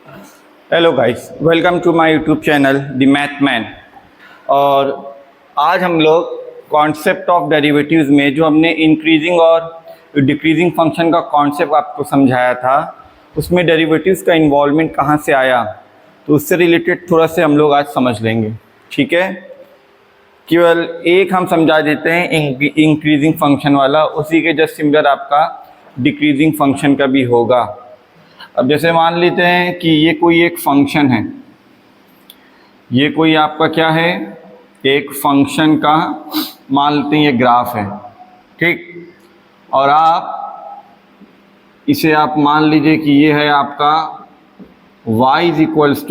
Hello guys, welcome to my YouTube channel the math man. और आज हम लोग कॉन्सेप्ट ऑफ डेरिवेटिव्स में जो हमने इंक्रीजिंग और डिक्रीजिंग फंक्शन का कॉन्सेप्ट आपको समझाया था, उसमें डेरिवेटिव्स का इन्वॉल्वमेंट कहाँ से आया, तो उससे रिलेटेड थोड़ा से हम लोग आज समझ लेंगे। ठीक है, केवल एक हम समझा देते हैं इंक्रीजिंग फंक्शन वाला, उसी के जस्ट सिमिलर आपका डिक्रीजिंग फंक्शन का भी होगा। अब जैसे मान लेते हैं कि ये कोई एक फंक्शन है, ये कोई आपका क्या है, एक फंक्शन का मान लेते हैं ये ग्राफ है, ठीक। और आप इसे आप मान लीजिए कि ये है आपका y is equals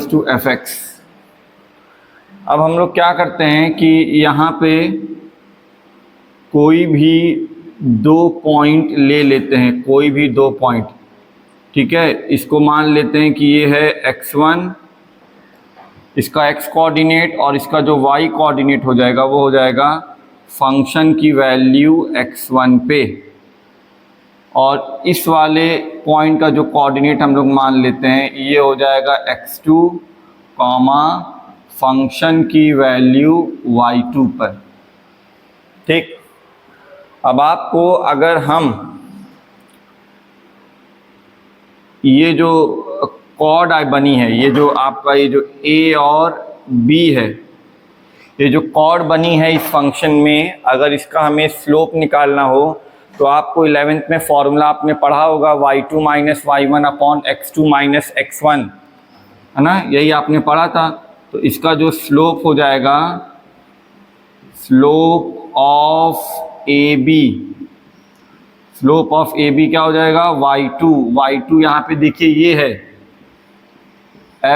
to F X. अब हम लोग क्या करते हैं कि यहाँ पे कोई भी दो पॉइंट ले लेते हैं, कोई भी दो पॉइंट, ठीक है। इसको मान लेते हैं कि ये है x1, इसका x कोऑर्डिनेट, और इसका जो y कोऑर्डिनेट हो जाएगा वो हो जाएगा फंक्शन की वैल्यू x1 पे। और इस वाले पॉइंट का जो कोऑर्डिनेट हम लोग मान लेते हैं ये हो जाएगा x2 कॉमा फंक्शन की वैल्यू y2 पर, ठीक। अब आपको अगर हम ये जो कॉर्ड बनी है, ये जो आपका ये जो a और b है, ये जो कॉर्ड बनी है इस फंक्शन में, अगर इसका हमें स्लोप निकालना हो तो आपको 11th में फॉर्मूला आपने पढ़ा होगा y2 minus y1 upon x2 minus x1, है ना, यही आपने पढ़ा था। तो इसका जो स्लोप हो जाएगा, स्लोप ऑफ ए बी क्या हो जाएगा, y2 यहाँ पे देखिए ये है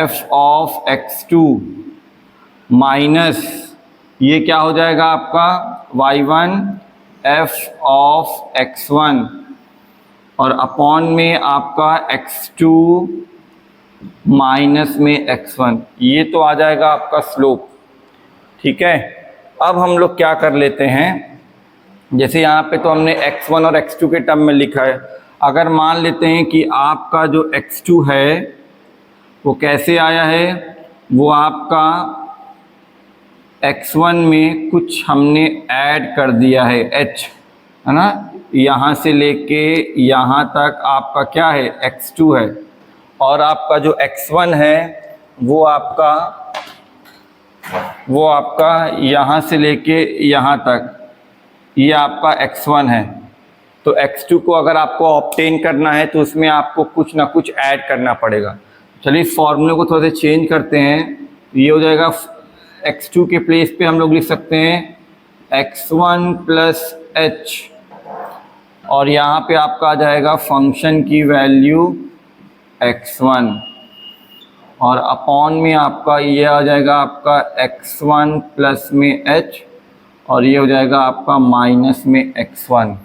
f ऑफ x2 माइनस ये क्या हो जाएगा आपका y1 f ऑफ x1, और अपॉन में आपका x2 माइनस में x1, ये तो आ जाएगा आपका स्लोप, ठीक है। अब हम लोग क्या कर लेते हैं, जैसे यहाँ पे तो हमने x1 और x2 के टर्म में लिखा है, अगर मान लेते हैं कि आपका जो x2 है वो कैसे आया है, वो आपका x1 में कुछ हमने ऐड कर दिया है h, है ना, यहाँ से लेके यहाँ तक आपका क्या है x2 है, और आपका जो x1 है वो आपका यहाँ से लेके यहाँ तक ये आपका x1 है। तो x2 को अगर आपको ऑब्टेन करना है तो उसमें आपको कुछ ना कुछ ऐड करना पड़ेगा। चलिए इस फॉर्मूले को थोड़ा सा चेंज करते हैं, ये हो जाएगा x2 के प्लेस पे हम लोग लिख सकते हैं x1 प्लस h, और यहाँ पे आपका आ जाएगा फंक्शन की वैल्यू x1, और अपॉन में आपका ये आ जाएगा आपका x1 प्लस में h, और ये हो जाएगा आपका माइनस में x1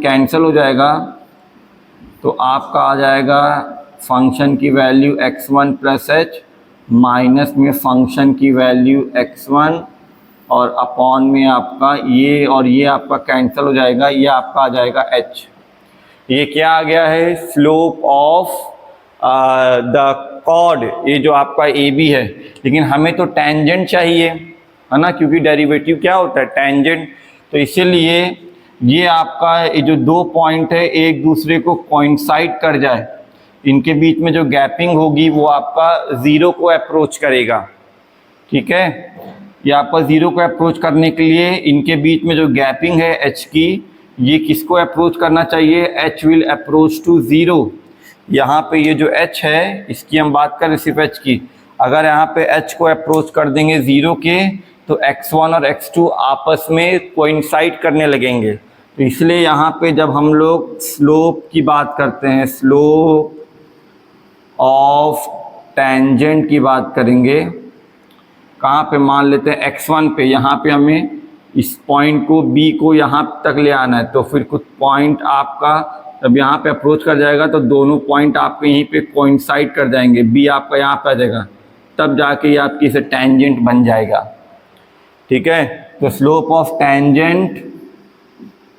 कैंसिल हो जाएगा, तो आपका आ जाएगा फंक्शन की value x1 plus h minus में फंक्शन की वैल्यू x1, और अपॉन में आपका ये और ये आपका कैंसिल हो जाएगा, ये आपका आ जाएगा h। ये क्या आ गया है, स्लोप ऑफ द कॉर्ड, ये जो आपका ए बी है। लेकिन हमें तो टेंजेंट चाहिए, है ना, क्योंकि डेरिवेटिव क्या होता है, टेंजेंट। तो इसीलिए ये आपका ये जो दो पॉइंट है एक दूसरे को कोइंसाइड कर जाए, इनके बीच में जो गैपिंग होगी वो आपका ज़ीरो को अप्रोच करेगा, ठीक है। ये आपका ज़ीरो को अप्रोच करने के लिए इनके बीच में जो गैपिंग है h की, ये किसको अप्रोच करना चाहिए, h will approach to zero. यहाँ पे ये जो h है इसकी हम बात करें सिर्फ h की, अगर यहाँ पे h को अप्रोच कर देंगे ज़ीरो के तो x1 और x2 आपस में कोइंसाइड करने लगेंगे। तो इसलिए यहाँ पे जब हम लोग स्लोप की बात करते हैं, स्लोप ऑफ टेंजेंट की बात करेंगे, कहाँ पे मान लेते हैं x1 पे, यहाँ पे हमें इस पॉइंट को b को यहाँ तक ले आना है, तो फिर कुछ पॉइंट आपका जब यहाँ पे अप्रोच कर जाएगा तो दोनों पॉइंट आपके यहीं पे कोइंसाइड कर जाएंगे, b आपका यहाँ पे आ जाएगा, तब जाके ये आपकी इसे टेंजेंट बन जाएगा, ठीक है। तो slope of tangent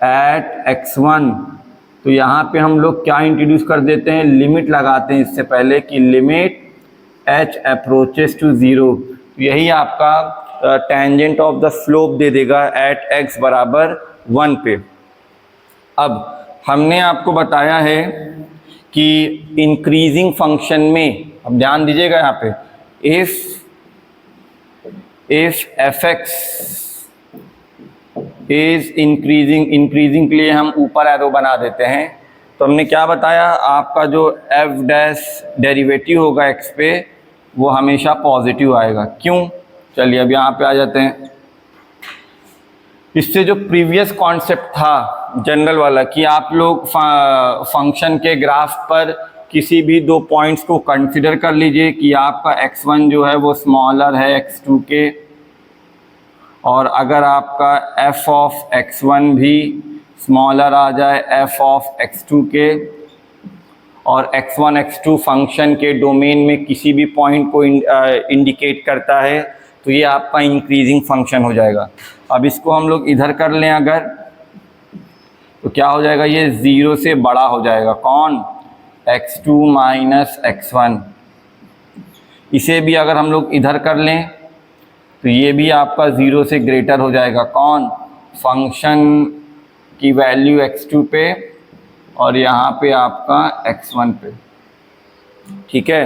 at x1 तो यहाँ पे हम लोग क्या इंट्रोड्यूस कर देते हैं, लिमिट लगाते हैं इससे पहले कि लिमिट h अप्रोचेस टू 0। यही आपका टेंजेंट ऑफ द स्लोप दे देगा एट x बराबर 1 पे। अब हमने आपको बताया है कि इंक्रीजिंग फंक्शन में, अब ध्यान दीजिएगा यहाँ पे, इफ fx इज इंक्रीजिंग के लिए हम ऊपर एरो बना देते हैं। तो हमने क्या बताया, आपका जो f डैश डेरिवेटिव होगा x पे वो हमेशा पॉजिटिव आएगा। क्यों, चलिए अब यहाँ पे आ जाते हैं। इससे जो प्रीवियस कॉन्सेप्ट था जनरल वाला कि आप लोग फंक्शन के ग्राफ पर किसी भी दो पॉइंट्स को कंसिडर कर लीजिए कि आपका x1 जो है वो स्मॉलर है x2 के, और अगर आपका f ऑफ x1 भी स्मॉलर आ जाए f ऑफ x2 के, और x1 x2 फंक्शन के डोमेन में किसी भी पॉइंट को इंडिकेट करता है, तो ये आपका इंक्रीजिंग फंक्शन हो जाएगा। अब इसको हम लोग इधर कर लें अगर, तो क्या हो जाएगा, ये 0 से बड़ा हो जाएगा। कौन, x2 माइनस x1। इसे भी अगर हम लोग इधर कर लें तो ये भी आपका 0 से ग्रेटर हो जाएगा। कौन, फंक्शन की वैल्यू x2 पे और यहाँ पे आपका x1 पे। ठीक है,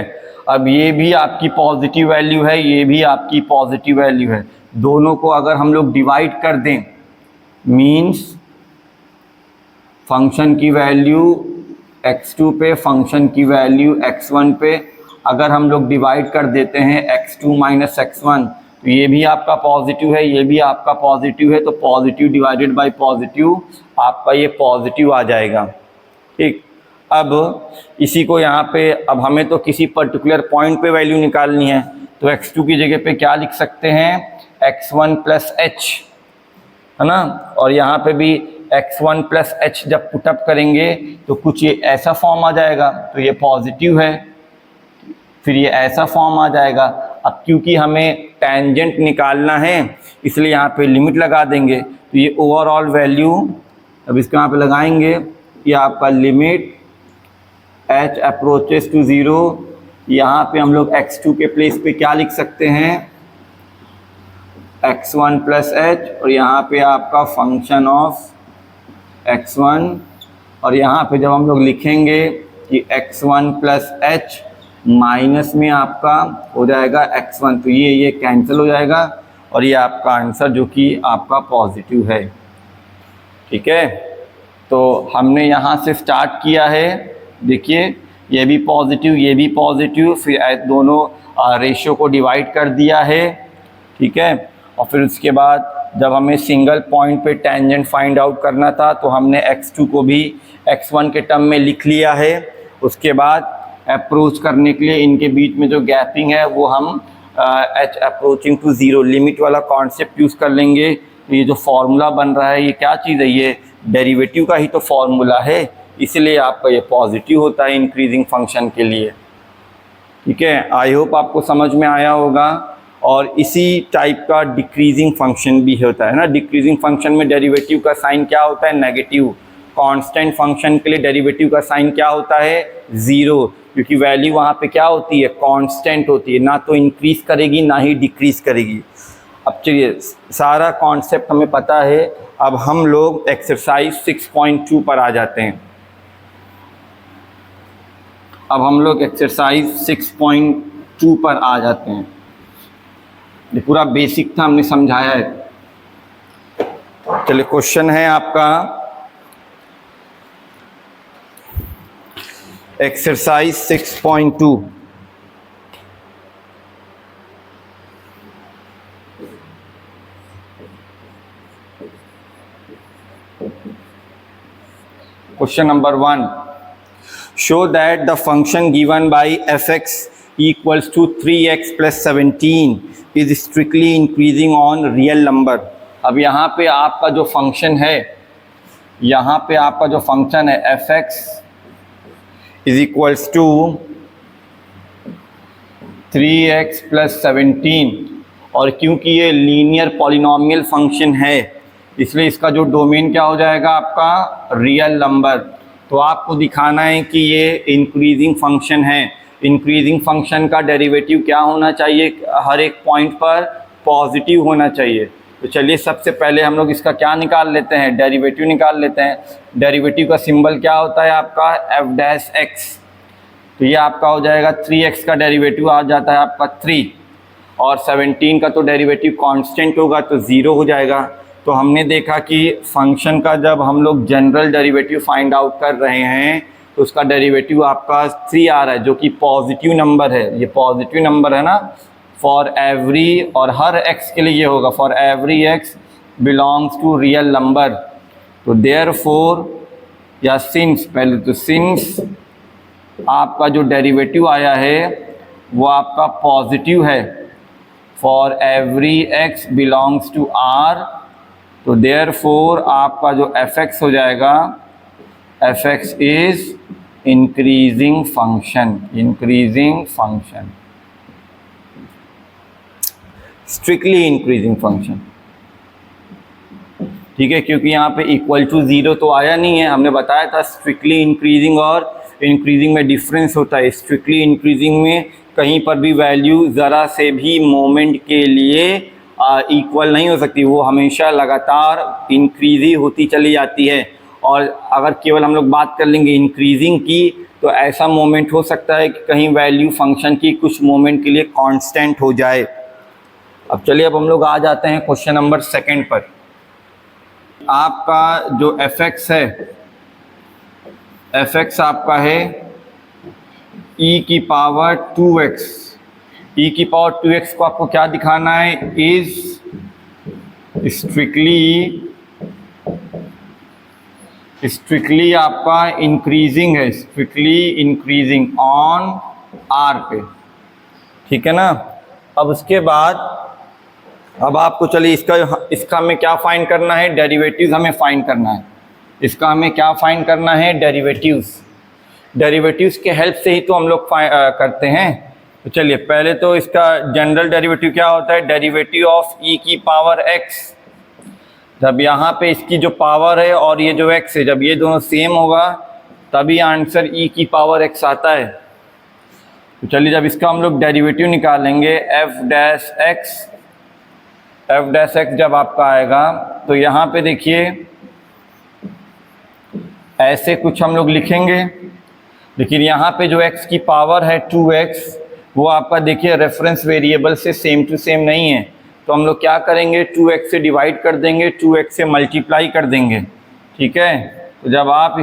अब ये भी आपकी पॉजिटिव वैल्यू है, ये भी आपकी पॉजिटिव वैल्यू है। दोनों को अगर हम लोग डिवाइड कर दें, मीन्स फंक्शन की वैल्यू x2 पे, फंक्शन की वैल्यू x1 पे अगर हम लोग डिवाइड कर देते हैं x2 माइनस x1, तो ये भी आपका पॉजिटिव है, ये भी आपका पॉजिटिव है, तो पॉजिटिव डिवाइडेड बाय पॉजिटिव आपका ये पॉजिटिव आ जाएगा। ठीक, अब इसी को यहाँ पे, अब हमें तो किसी पर्टिकुलर पॉइंट पे वैल्यू निकालनी है, तो x2 की जगह पे क्या लिख सकते हैं, x1 प्लस h, है ना। और यहाँ पे भी x1 प्लस h जब पुटअप करेंगे तो कुछ ये ऐसा फॉर्म आ जाएगा, तो ये पॉजिटिव है, फिर ये ऐसा फॉर्म आ जाएगा। अब क्योंकि हमें टेंजेंट निकालना है इसलिए यहाँ पे लिमिट लगा देंगे, तो ये ओवरऑल वैल्यू अब इसको यहाँ पे लगाएंगे, ये आपका लिमिट h अप्रोचेस टू 0। यहाँ पे हम लोग x2 के प्लेस पे क्या लिख सकते हैं, x1 प्लस h, और यहाँ पे आपका फंक्शन ऑफ x1, और यहाँ पे जब हम लोग लिखेंगे कि x1 प्लस h माइनस में आपका हो जाएगा x1, तो ये कैंसिल हो जाएगा और ये आपका आंसर जो कि आपका पॉजिटिव है। ठीक है, तो हमने यहाँ से स्टार्ट किया है, देखिए ये भी पॉजिटिव, ये भी पॉजिटिव, फिर दोनों रेशियो को डिवाइड कर दिया है। ठीक है, और फिर उसके बाद जब हमें सिंगल पॉइंट पे टेंजेंट फाइंड आउट करना था तो हमने x2 को भी x1 के टर्म में लिख लिया है। उसके बाद अप्रोच करने के लिए इनके बीच में जो गैपिंग है वो हम h अप्रोचिंग टू 0 लिमिट वाला कॉन्सेप्ट यूज़ कर लेंगे। तो ये जो फॉर्मूला बन रहा है ये क्या चीज़ है, ये डेरिवेटिव का ही तो फॉर्मूला है, इसलिए आपका ये पॉजिटिव होता है इंक्रीजिंग फंक्शन के लिए। ठीक है, आई होप आपको समझ में आया होगा। और इसी टाइप का डिक्रीजिंग फंक्शन भी होता है ना। डिक्रीजिंग फंक्शन में डेरिवेटिव का साइन क्या होता है, नेगेटिव। कांस्टेंट फंक्शन के लिए डेरिवेटिव का साइन क्या होता है, 0, क्योंकि वैल्यू वहाँ पे क्या होती है, कांस्टेंट होती है, ना तो इंक्रीज करेगी ना ही डिक्रीज करेगी। अब चलिए सारा कॉन्सेप्ट हमें पता है, अब हम लोग एक्सरसाइज 6.2 पर आ जाते हैं। अब हम लोग एक्सरसाइज 6.2 पर आ जाते हैं। ये पूरा बेसिक था, हमने समझाया है। चलिए क्वेश्चन है आपका exercise 6.2। Question number 1, show that the function given by fx equals to 3x plus 17 is strictly increasing on real number। अब यहाँ पे आपका जो फंक्शन है, यहाँ पे आपका जो फंक्शन है fx is equals to 3x plus 17, और क्योंकि ये लीनियर पॉलिनोमियल फंक्शन है इसलिए इसका जो डोमेन क्या हो जाएगा आपका, रियल नंबर। तो आपको दिखाना है कि ये इंक्रीजिंग फंक्शन है। इंक्रीजिंग फंक्शन का डेरिवेटिव क्या होना चाहिए, हर एक पॉइंट पर पॉजिटिव होना चाहिए। तो चलिए सबसे पहले हम लोग इसका क्या निकाल लेते हैं, डेरिवेटिव निकाल लेते हैं। डेरिवेटिव का सिंबल क्या होता है आपका, एफ डैश एक्स। तो ये आपका हो जाएगा 3x का डेरिवेटिव आ जाता है आपका 3, और 17 का तो डेरिवेटिव कांस्टेंट होगा तो 0 हो जाएगा। तो हमने देखा कि फंक्शन का जब हम लोग जनरल डेरिवेटिव फाइंड आउट कर रहे हैं तो उसका डेरिवेटिव आपका 3 आ रहा है, जो कि पॉजिटिव नंबर है। ये पॉजिटिव नंबर है ना, फॉर एवरी, और हर x के लिए ये होगा, for every x belongs to real number. तो देयरफॉर या सिंस, पहले तो सिंस आपका जो डेरिवेटिव आया है वो आपका पॉजिटिव है, for every x belongs to r। तो देयरफॉर आपका जो fx हो जाएगा, fx is increasing function, increasing function, strictly increasing function. ठीक है, क्योंकि यहाँ पे इक्वल टू 0 तो आया नहीं है। हमने बताया था स्ट्रिक्टली इंक्रीजिंग और इंक्रीजिंग में डिफरेंस होता है। स्ट्रिक्टली इंक्रीजिंग में कहीं पर भी वैल्यू ज़रा से भी मोमेंट के लिए इक्वल नहीं हो सकती, वो हमेशा लगातार इंक्रीज ही होती चली जाती है। और अगर केवल हम लोग बात कर लेंगे इंक्रीजिंग की, तो ऐसा मोमेंट हो सकता है कि कहीं वैल्यू फंक्शन की कुछ मोमेंट के लिए कांस्टेंट हो जाए। अब चलिए, अब हम लोग आ जाते हैं क्वेश्चन नंबर 2 पर। आपका जो fx है, fx आपका है e की पावर 2x। e की पावर 2x को आपको क्या दिखाना है, इज स्ट्रिक्टली आपका इंक्रीजिंग है, स्ट्रिक्टली इंक्रीजिंग ऑन r पे। ठीक है ना। अब उसके बाद अब आपको चलिए इसका हमें क्या फाइंड करना है, डेरिवेटिव्स हमें फाइंड करना है। इसका हमें क्या फाइंड करना है, डेरिवेटिव्स। डेरिवेटिव्स के हेल्प से ही तो हम लोग करते हैं। तो चलिए, पहले तो इसका जनरल डेरिवेटिव क्या होता है, डेरिवेटिव ऑफ e की पावर x। जब यहाँ पे इसकी जो पावर है और ये जो x है, जब ये दोनों सेम होगा तभी आंसर e की पावर x आता है। तो चलिए, जब इसका हम लोग डेरिवेटिव निकालेंगे f डैश x जब आपका आएगा, तो यहाँ पे देखिए ऐसे कुछ हम लोग लिखेंगे। लेकिन यहाँ पे जो x की पावर है 2x, वो आपका देखिए रेफरेंस वेरिएबल से सेम टू सेम नहीं है। तो हम लोग क्या करेंगे, 2x से डिवाइड कर देंगे, 2x से मल्टीप्लाई कर देंगे। ठीक है। तो जब आप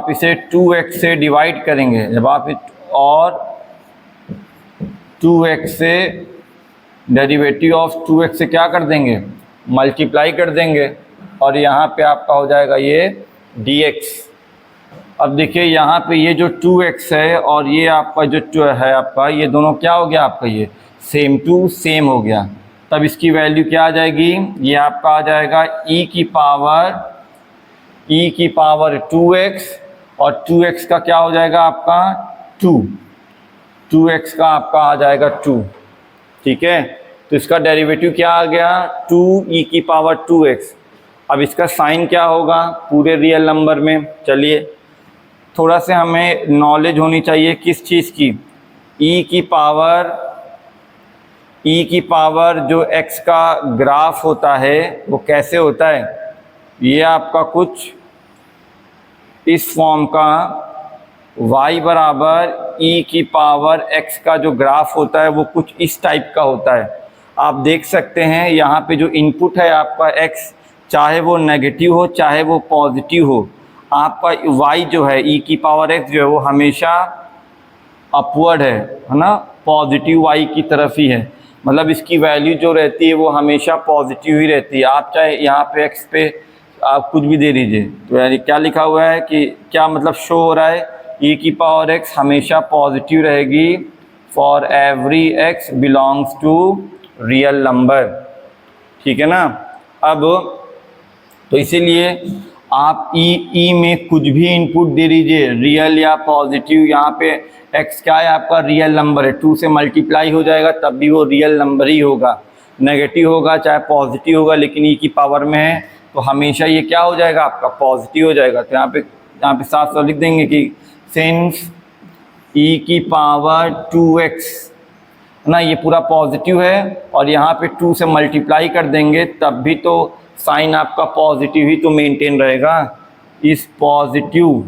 इसे 2x से डिवाइड करेंगे, जब आप और 2x से डेरिवेटिव ऑफ 2x से क्या कर देंगे, मल्टीप्लाई कर देंगे, और यहाँ पे आपका हो जाएगा ये dx। अब देखिए यहाँ पे ये जो 2x है और ये आपका जो 2 है आपका, ये दोनों क्या हो गया आपका, ये सेम टू सेम हो गया। तब इसकी वैल्यू क्या आ जाएगी, ये आपका आ जाएगा e की पावर 2x, और 2x का क्या हो जाएगा आपका 2x का आपका आ जाएगा 2। ठीक है। तो इसका डेरिवेटिव क्या आ गया, 2e की पावर 2x। अब इसका साइन क्या होगा पूरे रियल नंबर में। चलिए, थोड़ा से हमें नॉलेज होनी चाहिए किस चीज़ की, e की पावर जो x का ग्राफ होता है वो कैसे होता है, ये आपका कुछ इस फॉर्म का y बराबर e की पावर x का जो ग्राफ होता है वो कुछ इस टाइप का होता है। आप देख सकते हैं यहाँ पे जो इनपुट है आपका x, चाहे वो नेगेटिव हो चाहे वो पॉजिटिव हो, आपका y जो है e की पावर x जो है वो हमेशा अपवर्ड है ना, पॉजिटिव y की तरफ ही है। मतलब इसकी वैल्यू जो रहती है वो हमेशा पॉजिटिव ही रहती है। आप चाहे यहाँ पे x पे आप कुछ भी दे दीजिए, तो यानी क्या लिखा हुआ है कि क्या मतलब शो हो रहा है, e की पावर x हमेशा पॉजिटिव रहेगी for every x belongs to real number. ठीक है ना। अब तो इसीलिए आप ई में कुछ भी इनपुट दे दीजिए, रियल या पॉजिटिव। यहाँ पे x क्या है आपका, रियल नंबर है, 2 से मल्टीप्लाई हो जाएगा तब भी वो रियल नंबर ही होगा। नेगेटिव होगा चाहे पॉजिटिव होगा, लेकिन ई की पावर में है तो हमेशा ये क्या हो जाएगा आपका पॉजिटिव हो जाएगा। तो यहाँ पे साफ साफ लिख देंगे कि सिंस e की पावर 2x ना, ये पूरा पॉजिटिव है और यहाँ पे 2 से मल्टीप्लाई कर देंगे तब भी तो साइन आपका पॉजिटिव ही तो मेंटेन रहेगा। इस positive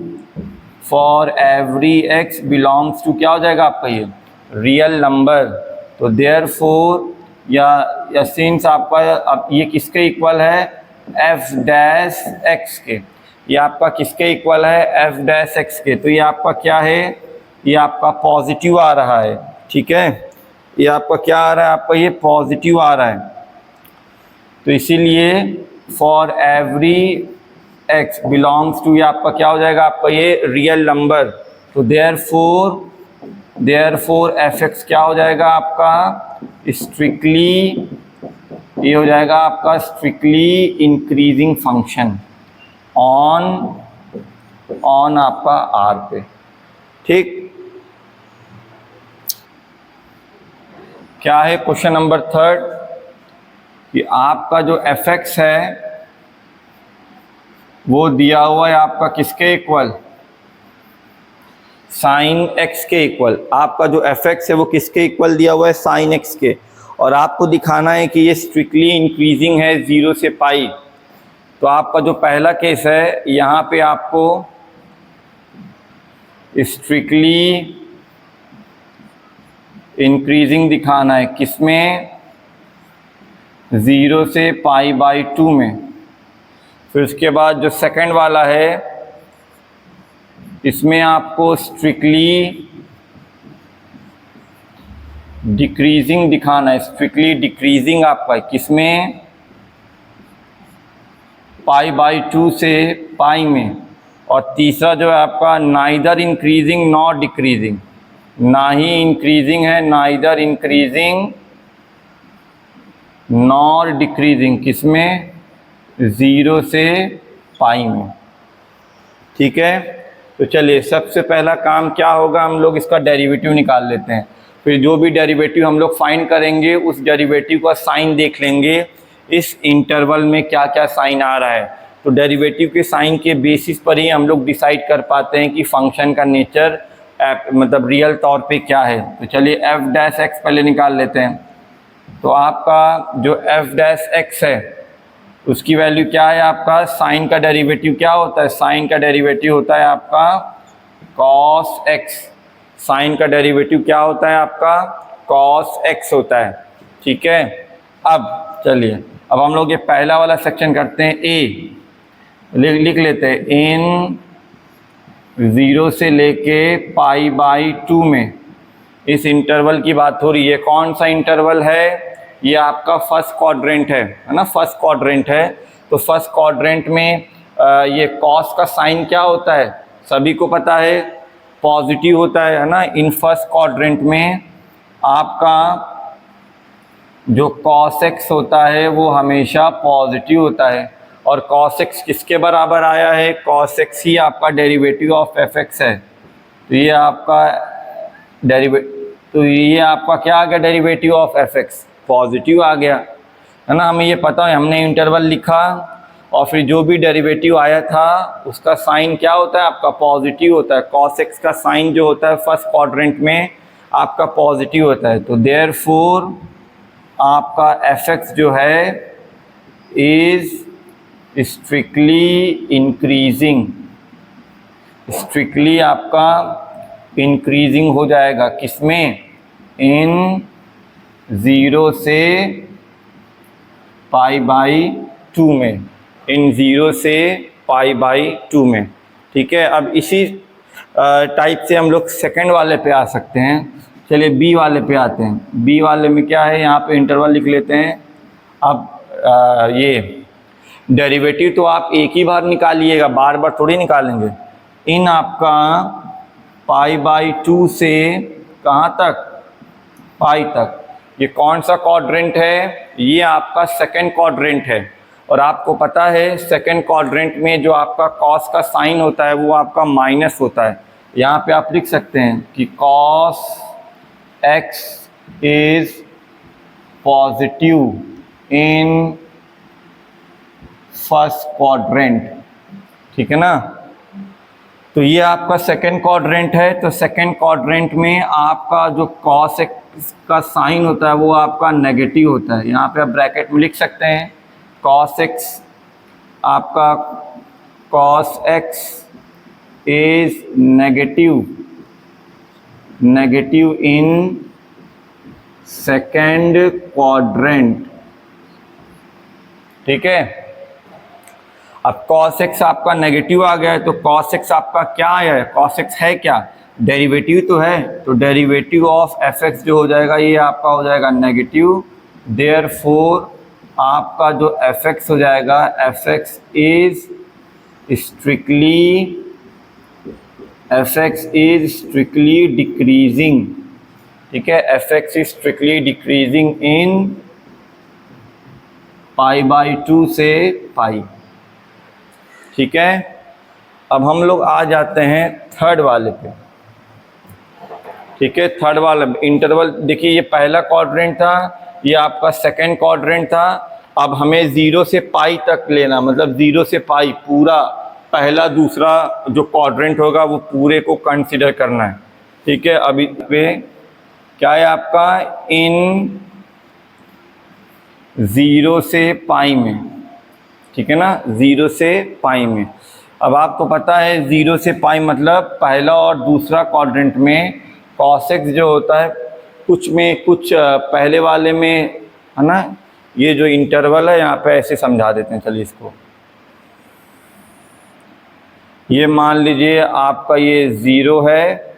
for every x belongs to क्या हो जाएगा आपका ये रियल नंबर। तो देयरफॉर या सिंस आपका अब ये किसके इक्वल है f डैश x के, ये आपका किसके इक्वल है f डैश x के। तो ये आपका क्या है, ये आपका पॉजिटिव आ रहा है, ठीक है, ये आपका क्या आ रहा है, आपका ये पॉजिटिव आ रहा है। तो इसीलिए for every x belongs to, ये आपका क्या हो जाएगा आपका ये रियल नंबर। तो देयरफॉर fx क्या हो जाएगा आपका स्ट्रिक्टली, ये हो जाएगा आपका स्ट्रिक्टली इंक्रीजिंग फंक्शन ऑन आपका r पे, ठीक। क्या है क्वेश्चन नंबर 3 कि आपका जो fx है वो दिया हुआ है आपका किसके इक्वल, साइन x के इक्वल। आपका जो fx है वो किसके इक्वल दिया हुआ है, साइन x के। और आपको दिखाना है कि ये स्ट्रिक्टली इंक्रीजिंग है 0 से पाई। तो आपका जो पहला केस है यहाँ पे आपको स्ट्रिक्टली इंक्रीजिंग दिखाना है, किसमें 0 से π/2 में। फिर उसके बाद जो सेकंड वाला है इसमें आपको स्ट्रिक्टली डिक्रीजिंग दिखाना है, स्ट्रिक्टली डिक्रीजिंग आपका किसमें π/2 से पाई में। और तीसरा जो है आपका नाइदर इंक्रीजिंग नॉट डिक्रीजिंग, ना ही इंक्रीजिंग है नाइदर इंक्रीजिंग नॉर डिक्रीजिंग, किसमें 0 से पाई में, ठीक है। तो चलिए सबसे पहला काम क्या होगा, हम लोग इसका डेरिवेटिव निकाल लेते हैं। फिर जो भी डेरिवेटिव हम लोग फाइंड करेंगे उस डेरिवेटिव का साइन देख लेंगे, इस इंटरवल में क्या क्या साइन आ रहा है। तो डेरिवेटिव के साइन के बेसिस पर ही हम लोग डिसाइड कर पाते हैं कि फंक्शन का नेचर मतलब रियल तौर पे क्या है। तो चलिए f डैश x पहले निकाल लेते हैं। तो आपका जो f डैश x है उसकी वैल्यू क्या है, आपका साइन का डेरिवेटिव क्या होता है, साइन का डेरिवेटिव होता है आपका cos x। साइन का डेरिवेटिव क्या होता है आपका cos x होता है, ठीक है। अब चलिए अब हम लोग ये पहला वाला सेक्शन करते हैं, a लिख लेते हैं इन 0 से लेके π/2 में। इस इंटरवल की बात हो रही है, कौन सा इंटरवल है, ये आपका फर्स्ट क्वाड्रेंट है ना, फर्स्ट क्वाड्रेंट है। तो फर्स्ट क्वाड्रेंट में ये कॉस का साइन क्या होता है, सभी को पता है पॉजिटिव होता है ना। इन फर्स्ट क्वाड्रेंट में आपका जो cos x होता है वो हमेशा पॉजिटिव होता है। और cos x किसके बराबर आया है, cos x ही आपका डेरिवेटिव ऑफ fx है। तो ये आपका ये आपका क्या आ गया, डेरिवेटिव ऑफ fx पॉजिटिव आ गया, है ना। हमें ये पता है, हमने इंटरवल लिखा और फिर जो भी डेरिवेटिव आया था उसका साइन क्या होता है आपका पॉजिटिव होता है। cos x का साइन जो होता है फर्स्ट क्वाड्रेंट में आपका पॉजिटिव होता है। तो देयरफॉर आपका fx जो है इज स्ट्रिक्टली इंक्रीजिंग, स्ट्रिक्टली आपका इंक्रीजिंग हो जाएगा, किसमें, इन 0 से π/2 में, इन 0 से π/2 में, ठीक है। अब इसी टाइप से हम लोग सेकंड वाले पे आ सकते हैं। चलिए बी वाले पे आते हैं। बी वाले में क्या है, यहाँ पे इंटरवल लिख लेते हैं। अब ये डेरिवेटिव तो आप एक ही बार निकालिएगा, बार बार थोड़ी निकालेंगे। इन आपका π/2 से कहाँ तक, पाई तक। ये कौन सा क्वाड्रेंट है, ये आपका सेकंड क्वाड्रेंट है। और आपको पता है सेकंड क्वाड्रेंट में जो आपका कॉस का साइन होता है वो आपका माइनस होता है। यहाँ पे आप लिख सकते हैं कि cos x is positive in first quadrant, ठीक है ना। तो ये आपका सेकंड क्वाड्रेंट है, तो सेकंड क्वाड्रेंट में आपका जो cos x का साइन होता है वो आपका नेगेटिव होता है। यहाँ पे आप ब्रैकेट में लिख सकते हैं cos x, आपका cos x is negative in second quadrant, ठीक है। अब cos x आपका नेगेटिव आ गया है, तो cos x आपका क्या है, cos x है क्या, डेरिवेटिव तो है, तो डेरिवेटिव ऑफ fx जो हो जाएगा ये आपका हो जाएगा नेगेटिव। देयरफॉर आपका जो fx हो जाएगा, fx इज स्ट्रिक्टली डिक्रीजिंग, ठीक है। fx is strictly decreasing in π/2 से पाई, ठीक है। अब हम लोग आ जाते हैं थर्ड वाले पे, ठीक है। थर्ड वाला इंटरवल देखिए, ये पहला क्वाड्रेंट था, ये आपका सेकंड क्वाड्रेंट था। अब हमें 0 से पाई तक लेना, मतलब 0 से पाई पूरा पहला दूसरा जो क्वाड्रेंट होगा वो पूरे को कंसीडर करना है, ठीक है। अभी पे क्या है आपका, इन 0 से पाई में, ठीक है ना, 0 से पाई में। अब आपको पता है 0 से पाई मतलब पहला और दूसरा क्वाड्रेंट में cos x जो होता है कुछ में कुछ पहले वाले में, है ना। ये जो इंटरवल है यहाँ पे ऐसे समझा देते हैं, चलिए इसको, ये मान लीजिए आपका ये 0 है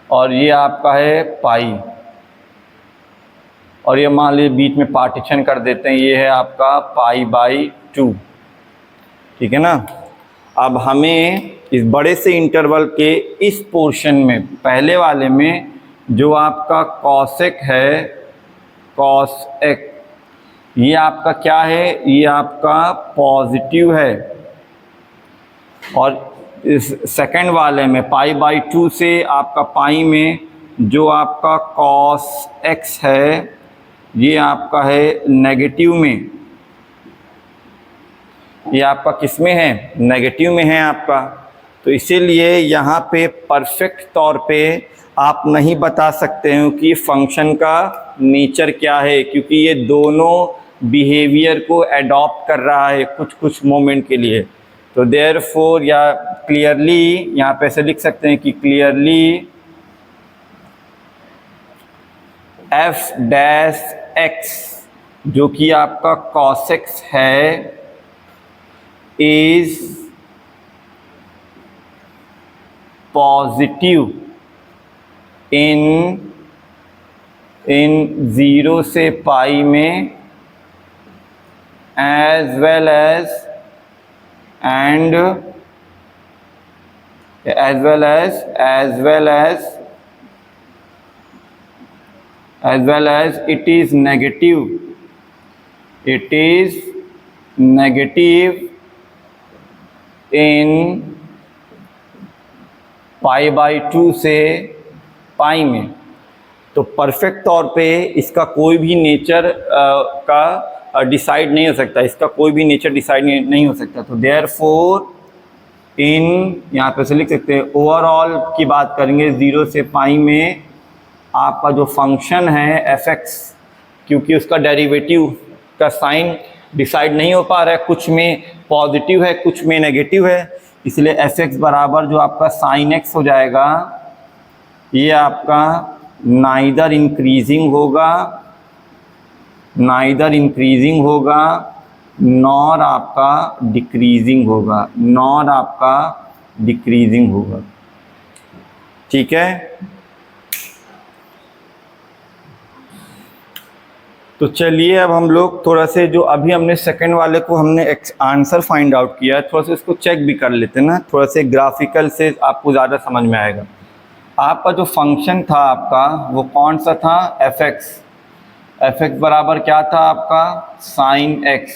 और ये आपका है पाई, और ये मान लीजिए बीच में पार्टीशन कर देते हैं, ये है आपका π/2, ठीक है ना। अब हमें इस बड़े से इंटरवल के इस पोर्शन में, पहले वाले में जो आपका cos x है, cos x ये आपका क्या है, ये आपका पॉजिटिव है, और इस सेकंड वाले में π/2 से आपका पाई में जो आपका cos x है ये आपका है नेगेटिव में, ये आपका किस में है, नेगेटिव में है आपका। तो इसीलिए यहाँ पे परफेक्ट तौर पे आप नहीं बता सकते हो कि फंक्शन का नेचर क्या है, क्योंकि ये दोनों बिहेवियर को अडॉप्ट कर रहा है कुछ कुछ मोमेंट के लिए। तो देयरफॉर या क्लियरली यहाँ पे ऐसे लिख सकते हैं कि क्लियरली f' जो कि आपका cos x है इज पॉजिटिव इन 0 से पाई में as well as it is negative in π/2 से पाई में। तो परफेक्ट तौर पे इसका कोई भी नेचर का डिसाइड नहीं हो सकता, इसका कोई भी नेचर डिसाइड नहीं हो सकता। तो देयरफॉर इन यहाँ पे से लिख सकते हैं, ओवरऑल की बात करेंगे 0 से पाई में आपका जो फंक्शन है fx, क्योंकि उसका डेरिवेटिव का साइन डिसाइड नहीं हो पा रहा है, कुछ में पॉजिटिव है कुछ में नेगेटिव है, इसलिए fx बराबर जो आपका साइन x हो जाएगा ये आपका नाइदर इंक्रीजिंग होगा नॉर आपका डिक्रीजिंग होगा, ठीक है। तो चलिए अब हम लोग थोड़ा से जो अभी हमने सेकंड वाले को हमने आंसर फाइंड आउट किया है, थोड़ा सा इसको चेक भी कर लेते हैं ना, थोड़ा से ग्राफिकल से आपको ज़्यादा समझ में आएगा। आपका जो फंक्शन था आपका वो कौन सा था, fx बराबर क्या था आपका साइन x।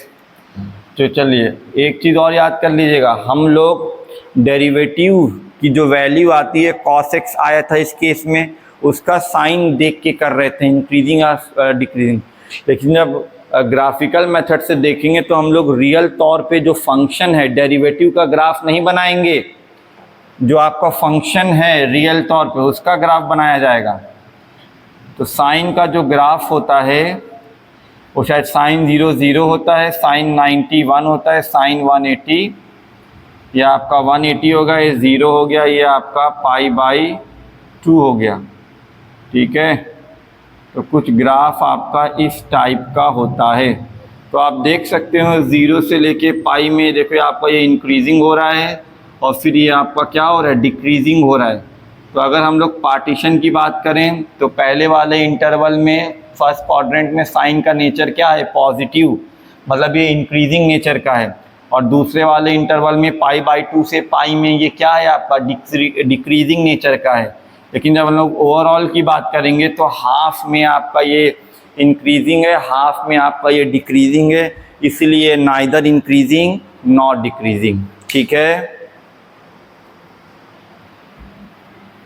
तो चलिए एक चीज़ और याद कर लीजिएगा, हम लोग डेरिवेटिव की जो वैल्यू आती है cos x आया था इस केस में, उसका साइन देख के कर रहे थे इंक्रीजिंग और डिक्रीजिंग। लेकिन जब ग्राफिकल मेथड से देखेंगे तो हम लोग रियल तौर पे जो फंक्शन है डेरिवेटिव का ग्राफ नहीं बनाएंगे, जो आपका फंक्शन है रियल तौर पे उसका ग्राफ बनाया जाएगा। तो साइन का जो ग्राफ होता है वो शायद साइन 0 0 होता है, साइन 90 1 होता है, साइन 180 ये आपका 180 होगा, ये 0 हो गया, ये आपका π/2 हो गया। ठीक है, तो कुछ ग्राफ आपका इस टाइप का होता है। तो आप देख सकते हो 0 से लेके पाई में देखो आपका ये इंक्रीजिंग हो रहा है और फिर ये आपका क्या हो रहा है, डिक्रीजिंग हो रहा है। तो अगर हम लोग पार्टीशन की बात करें तो पहले वाले इंटरवल में फर्स्ट क्वाड्रेंट में साइन का नेचर क्या है, पॉजिटिव, मतलब ये इंक्रीजिंग नेचर का है। और दूसरे वाले इंटरवल में π/2 से पाई में ये क्या है, आपका डिक्रीजिंग नेचर का है। लेकिन जब हम लोग ओवरऑल की बात करेंगे तो हाफ में आपका ये इंक्रीजिंग है, हाफ में आपका ये डिक्रीजिंग है, इसलिए नाइदर इंक्रीजिंग नॉट डिक्रीजिंग। ठीक है,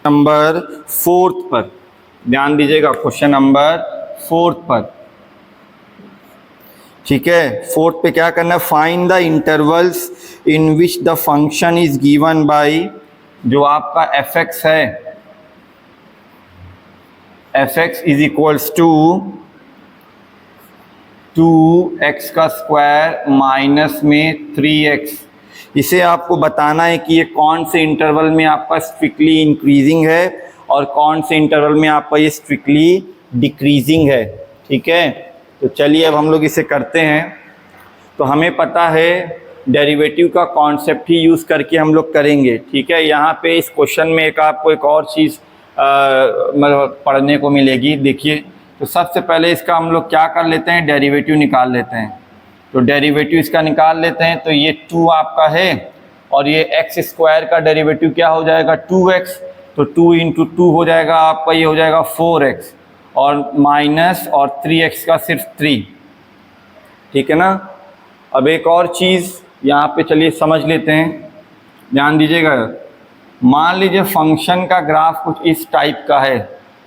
नंबर 4 पर ध्यान दीजिएगा, क्वेश्चन नंबर 4 पर। ठीक है, 4 पे क्या करना है, find the intervals in which the function is given by, जो आपका f(x) है, f(x) is equals to 2x का स्क्वायर माइनस में 3x। इसे आपको बताना है कि ये कौन से इंटरवल में आपका स्ट्रिक्टली इंक्रीजिंग है और कौन से इंटरवल में आपका ये स्ट्रिक्टली डिक्रीजिंग है। ठीक है, तो चलिए अब हम लोग इसे करते हैं। तो हमें पता है डेरिवेटिव का कॉन्सेप्ट ही यूज़ करके हम लोग करेंगे। ठीक है, यहाँ पे इस क्वेश्चन में आपको एक और चीज़ मतलब पढ़ने को मिलेगी। देखिए, तो सबसे पहले इसका हम लोग क्या कर लेते हैं, डेरिवेटिव निकाल लेते हैं। तो डेरिवेटिव इसका निकाल लेते हैं, तो ये 2 आपका है और ये x स्क्वायर का डेरिवेटिव क्या हो जाएगा, 2x। तो 2 × 2 हो जाएगा आपका, ये हो जाएगा 4x और माइनस और 3x का सिर्फ 3। ठीक है ना। अब एक और चीज़ यहाँ पे चलिए समझ लेते हैं, ध्यान दीजिएगा। मान लीजिए फंक्शन का ग्राफ कुछ इस टाइप का है,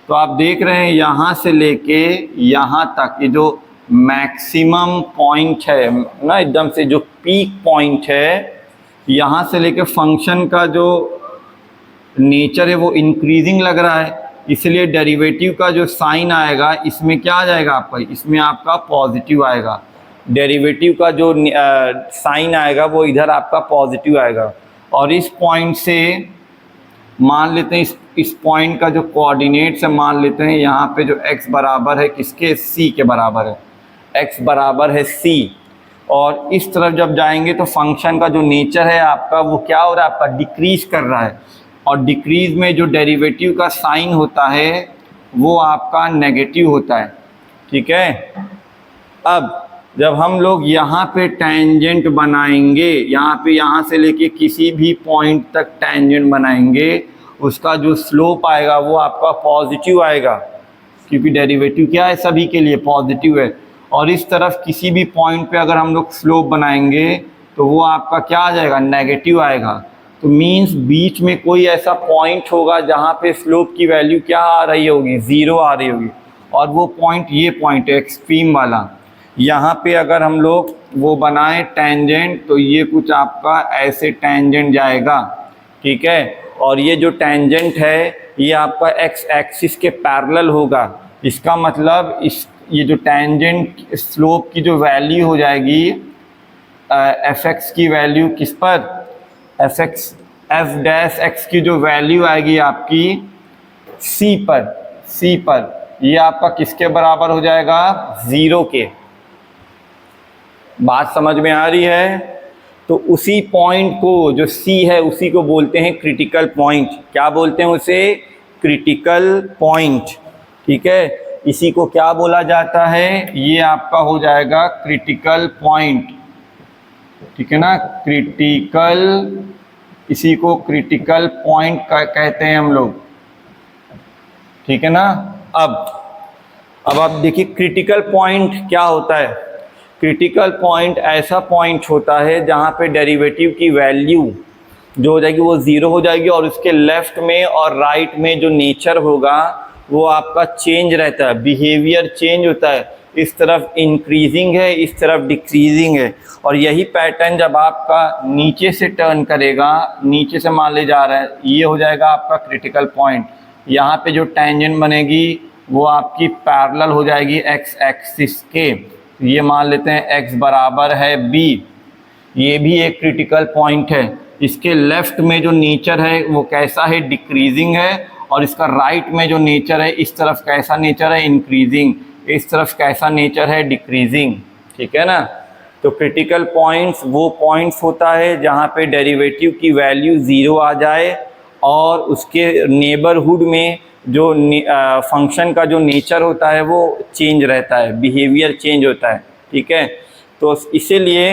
तो आप देख रहे हैं यहाँ से लेके यहाँ तक ये जो मैक्सिमम पॉइंट है ना, एकदम से जो पीक पॉइंट है, यहाँ से लेके फंक्शन का जो नेचर है वो इंक्रीजिंग लग रहा है, इसलिए डेरिवेटिव का जो साइन आएगा इसमें क्या आ जाएगा आपका, इसमें आपका पॉजिटिव आएगा। डेरिवेटिव का जो साइन आएगा वो इधर आपका पॉजिटिव आएगा। और इस पॉइंट से मान लेते हैं, इस पॉइंट का जो कोऑर्डिनेट्स है मान लेते हैं यहाँ पे जो x बराबर है किसके, c के बराबर है, x बराबर है c। और इस तरफ जब जाएंगे तो फंक्शन का जो नेचर है आपका वो क्या हो रहा है, आपका डिक्रीज कर रहा है। और डिक्रीज में जो डेरिवेटिव का साइन होता है वो आपका नेगेटिव होता है। ठीक है, अब जब हम लोग यहाँ पे टेंजेंट बनाएंगे, यहाँ से लेके किसी भी पॉइंट तक टेंजेंट बनाएंगे, उसका जो स्लोप आएगा वो आपका पॉजिटिव आएगा, क्योंकि डेरिवेटिव क्या है, सभी के लिए पॉजिटिव है। और इस तरफ किसी भी पॉइंट पे अगर हम लोग स्लोप बनाएंगे तो वो आपका क्या आ जाएगा, नेगेटिव आएगा। तो मीन्स बीच में कोई ऐसा पॉइंट होगा जहाँ पे स्लोप की वैल्यू क्या आ रही होगी, 0 आ रही होगी। और वो पॉइंट ये पॉइंट है एक्सट्रीम वाला। यहाँ पे अगर हम लोग वो बनाएं टेंजेंट तो ये कुछ आपका ऐसे टेंजेंट जाएगा। ठीक है, और ये जो टेंजेंट है ये आपका x एक्सिस के पैरेलल होगा। इसका मतलब ये जो टेंजेंट स्लोप की जो वैल्यू हो जाएगी f(x) की वैल्यू किस पर, f'(x) की जो वैल्यू आएगी आपकी c पर, ये आपका किसके बराबर हो जाएगा, 0 के। बात समझ में आ रही है। तो उसी पॉइंट को जो C है उसी को बोलते हैं क्रिटिकल पॉइंट। क्या बोलते हैं उसे, क्रिटिकल पॉइंट। ठीक है, इसी को क्या बोला जाता है, ये आपका हो जाएगा क्रिटिकल पॉइंट। ठीक है ना, क्रिटिकल, इसी को क्रिटिकल पॉइंट कहते हैं हम लोग। ठीक है ना। अब आप देखिए क्रिटिकल पॉइंट क्या होता है। क्रिटिकल पॉइंट ऐसा पॉइंट होता है जहाँ पे डेरिवेटिव की वैल्यू जो हो जाएगी वो 0 हो जाएगी और उसके लेफ्ट में और राइट में जो नेचर होगा वो आपका चेंज रहता है, बिहेवियर चेंज होता है। इस तरफ इंक्रीजिंग है, इस तरफ डिक्रीजिंग है। और यही पैटर्न जब आपका नीचे से टर्न करेगा, नीचे से मान ले जा रहा है, ये हो जाएगा आपका क्रिटिकल पॉइंट। यहाँ पे जो टेंजेंट बनेगी वो आपकी पैरेलल हो जाएगी एक्स एक्सिस के। ये मान लेते हैं एक्स बराबर है बी, ये भी एक क्रिटिकल पॉइंट है। इसके लेफ्ट में जो नेचर है वो कैसा है, डिक्रीजिंग है, और इसका राइट में जो नेचर है इस तरफ कैसा नेचर है, इंक्रीजिंग, इस तरफ कैसा नेचर है, डिक्रीजिंग। ठीक है ना। तो क्रिटिकल पॉइंट्स वो पॉइंट्स होता है जहाँ पे डेरिवेटिव की वैल्यू ज़ीरो आ जाए और उसके नेबरहुड में जो फंक्शन का जो नेचर होता है वो चेंज रहता है, बिहेवियर चेंज होता है। ठीक है। तो इसीलिए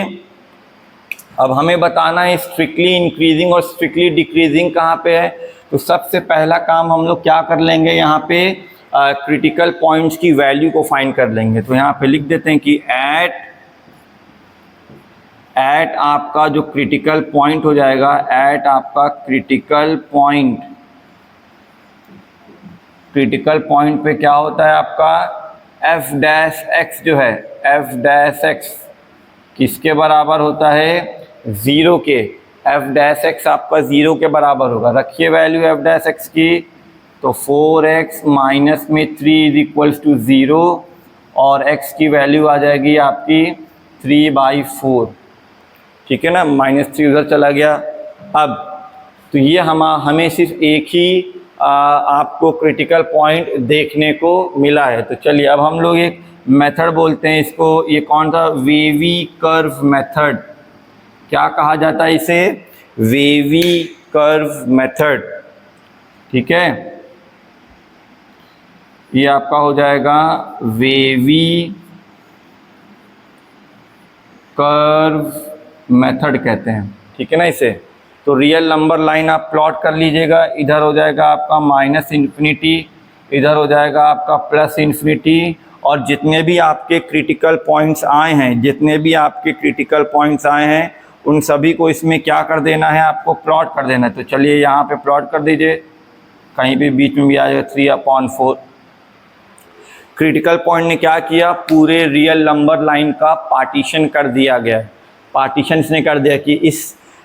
अब हमें बताना है स्ट्रिक्टली इंक्रीजिंग और स्ट्रिक्टली डिक्रीजिंग कहाँ पे है। तो सबसे पहला काम हम लोग क्या कर लेंगे, यहाँ पे क्रिटिकल पॉइंट्स की वैल्यू को फाइंड कर लेंगे। तो यहाँ पे लिख देते हैं कि एट आपका जो क्रिटिकल पॉइंट हो जाएगा, एट आपका क्रिटिकल पॉइंट, क्रिटिकल पॉइंट पे क्या होता है आपका एफ डैश एक्स जो है, एफ डैश एक्स किसके बराबर होता है, ज़ीरो के। एफ डैश एक्स आपका ज़ीरो के बराबर होगा। रखिए वैल्यू एफ डैश एक्स की, तो 4x माइनस में 3 इज इक्वल्स टू 0 और x की वैल्यू आ जाएगी आपकी 3/4। ठीक है ना, -3 उधर चला गया। अब तो ये हमें सिर्फ एक ही आपको क्रिटिकल पॉइंट देखने को मिला है। तो चलिए अब हम लोग एक मेथड बोलते हैं इसको, ये कौन सा, वेवी कर्व मेथड। क्या कहा जाता है इसे, वेवी कर्व मेथड। ठीक है, ये आपका हो जाएगा वेवी कर्व मेथड कहते हैं। ठीक है ना इसे। तो रियल नंबर लाइन आप प्लॉट कर लीजिएगा, इधर हो जाएगा आपका -इन्फिनिटी, इधर हो जाएगा आपका +इन्फिनिटी, और जितने भी आपके क्रिटिकल पॉइंट्स आए हैं, जितने भी आपके क्रिटिकल पॉइंट्स आए हैं उन सभी को इसमें क्या कर देना है, आपको प्लॉट कर देना है। तो चलिए यहाँ पे प्लॉट कर दीजिए, कहीं भी बीच में भी आ जाए 3/4। क्रिटिकल पॉइंट ने क्या किया, पूरे रियल नंबर लाइन का पार्टीशन कर दिया गया है। पार्टीशन इसने कर दिया कि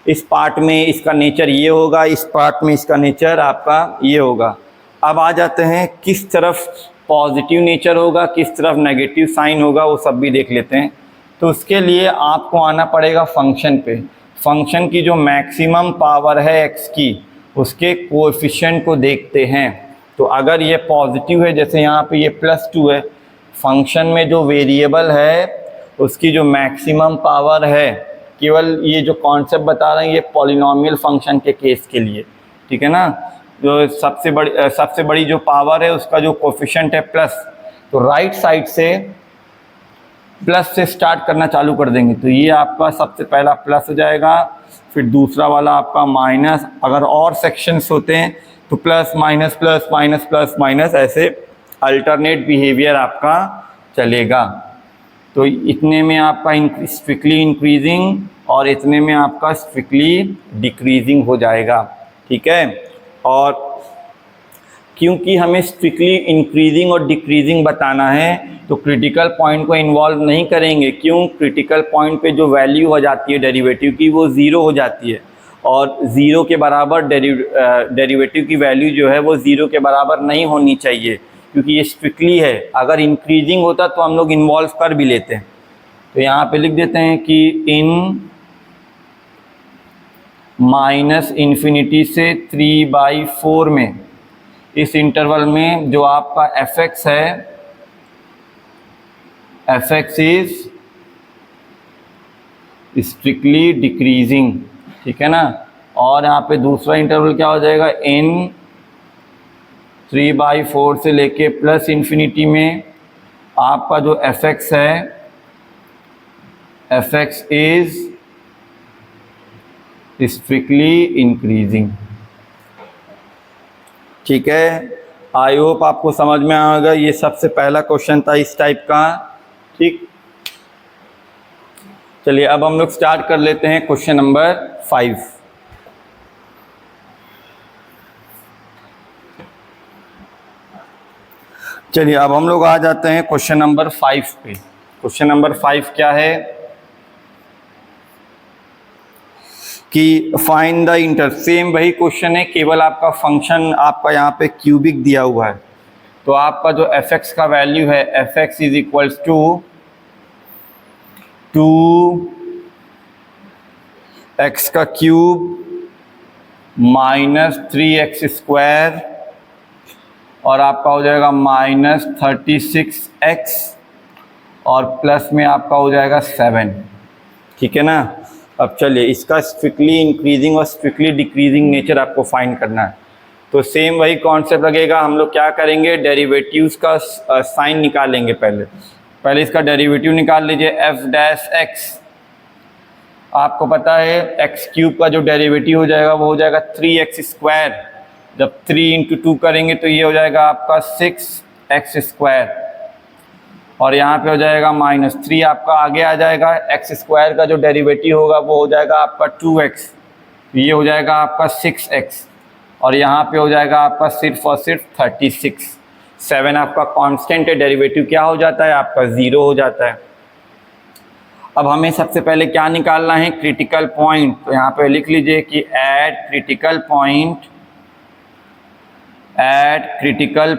इस पार्ट में इसका नेचर ये होगा, इस पार्ट में इसका नेचर आपका ये होगा। अब आ जाते हैं किस तरफ पॉजिटिव नेचर होगा, किस तरफ नेगेटिव साइन होगा, वो सब भी देख लेते हैं। तो उसके लिए आपको आना पड़ेगा फंक्शन पे। फंक्शन की जो मैक्सिमम पावर है x की, उसके कोएफिशिएंट को देखते हैं। तो अगर ये पॉजिटिव है, जैसे यहाँ पे ये +2 है, फंक्शन में जो वेरिएबल है उसकी जो मैक्सिमम पावर है, केवल ये जो कॉन्सेप्ट बता रहे हैं ये पॉलिनॉमियल फंक्शन के केस के लिए। ठीक है ना। जो सबसे बड़ी जो पावर है उसका जो कोएफिशिएंट है प्लस, तो राइट साइड से प्लस से स्टार्ट करना चालू कर देंगे। तो ये आपका सबसे पहला प्लस हो जाएगा, फिर दूसरा वाला आपका माइनस, अगर और सेक्शंस होते हैं तो plus minus plus minus plus minus, ऐसे अल्टरनेट बिहेवियर आपका चलेगा। तो इतने में आपका स्ट्रिक्टली इंक्रीजिंग और इतने में आपका स्ट्रिक्टली डिक्रीजिंग हो जाएगा। ठीक है। और क्योंकि हमें स्ट्रिक्टली इंक्रीजिंग और डिक्रीजिंग बताना है तो क्रिटिकल पॉइंट को इन्वॉल्व नहीं करेंगे। क्यों, क्रिटिकल पॉइंट पे जो वैल्यू हो जाती है डेरिवेटिव की वो ज़ीरो हो जाती है, और ज़ीरो के बराबर डेरिवेटिव की वैल्यू जो है वो ज़ीरो के बराबर नहीं होनी चाहिए, क्योंकि ये स्ट्रिक्टली है। अगर इंक्रीजिंग होता तो हम लोग इन्वॉल्व कर भी लेते हैं। तो यहाँ पे लिख देते हैं कि इन -इन्फिनिटी से 3/4 में, इस इंटरवल में जो आपका fx है, fx इज स्ट्रिक्टली डिक्रीजिंग। ठीक है ना। और यहाँ पे दूसरा इंटरवल क्या हो जाएगा, n 3/4 से लेके +इन्फिनिटी में आपका जो fx है, fx इज स्ट्रिक्टली इंक्रीजिंग। ठीक है। आई होप आपको समझ में आएगा। ये सबसे पहला क्वेश्चन था इस टाइप का। ठीक, चलिए अब हम लोग स्टार्ट कर लेते हैं क्वेश्चन नंबर 5। चलिए अब हम लोग आ जाते हैं क्वेश्चन नंबर 5 पे। क्वेश्चन नंबर 5 क्या है कि फाइंड द इंटर, सेम वही क्वेश्चन है, केवल आपका फंक्शन आपका यहाँ पे क्यूबिक दिया हुआ है। तो आपका जो एफ एक्स का वैल्यू है, F X is equals to 2x का क्यूब -3x² और आपका हो जाएगा -36x और प्लस में आपका हो जाएगा 7। ठीक है ना। अब चलिए इसका स्ट्रिक्टली इंक्रीजिंग और स्ट्रिक्टली डिक्रीजिंग नेचर आपको फाइंड करना है। तो सेम वही कॉन्सेप्ट लगेगा। हम लोग क्या करेंगे, डेरिवेटिव्स का साइन निकालेंगे। पहले इसका डेरिवेटिव निकाल लीजिए, f'(x). आपको पता है x³ का जो डेरिवेटिव हो जाएगा वो हो जाएगा 3x²। जब 3 × 2 करेंगे तो ये हो जाएगा आपका 6x²। और यहाँ पे हो जाएगा -3 आपका आगे आ जाएगा। x² का जो डेरिवेटिव होगा वो हो जाएगा आपका 2x, ये हो जाएगा आपका 6x और यहाँ पे हो जाएगा आपका सिर्फ और सिर्फ 36। 7 आपका कांस्टेंट है, डेरिवेटिव क्या हो जाता है आपका 0 हो जाता है। अब हमें सबसे पहले क्या निकालना है, क्रिटिकल पॉइंट। तो यहाँ पे लिख लीजिए कि एट क्रिटिकल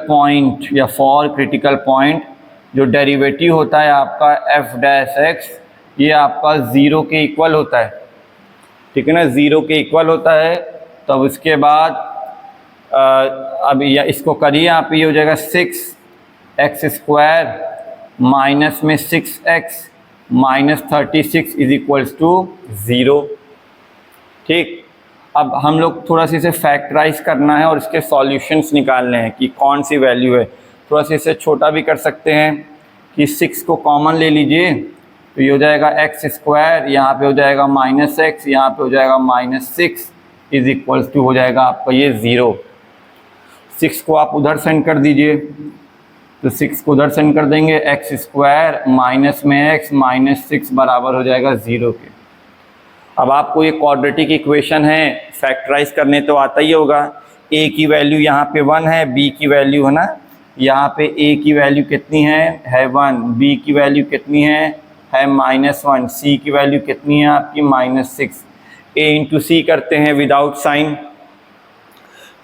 पॉइंट या फॉर क्रिटिकल पॉइंट जो डेरिवेटिव होता है आपका f'(x), ये आपका 0 के इक्वल होता है। ठीक है ना, 0 के इक्वल होता है। तब उसके बाद अब या इसको करिए आप, ये हो जाएगा 6x² माइनस में 6x -36 इज इक्वल्स टू 0। ठीक, अब हम लोग थोड़ा सा इसे फैक्टराइज करना है और इसके सॉल्यूशंस निकालने हैं कि कौन सी वैल्यू है। थोड़ा सा इसे छोटा भी कर सकते हैं कि 6 को कॉमन ले लीजिए तो ये हो जाएगा x², यहाँ पे हो जाएगा -x, यहाँ पे हो जाएगा -6 इज इक्वल्स टू हो जाएगा आपका ये 0। 6 को आप उधर सेंड कर दीजिए, तो 6 को उधर सेंड कर देंगे, x² माइनस में x -6 बराबर हो जाएगा 0 के। अब आपको ये क्वाड्रेटिक इक्वेशन है, फैक्टराइज करने तो आता ही होगा। a की वैल्यू यहाँ पे 1 है, b की वैल्यू है ना, यहाँ पे a की वैल्यू कितनी है 1, b की वैल्यू कितनी है -1, c की वैल्यू कितनी है आपकी -6। a × c करते हैं विदाउट साइन,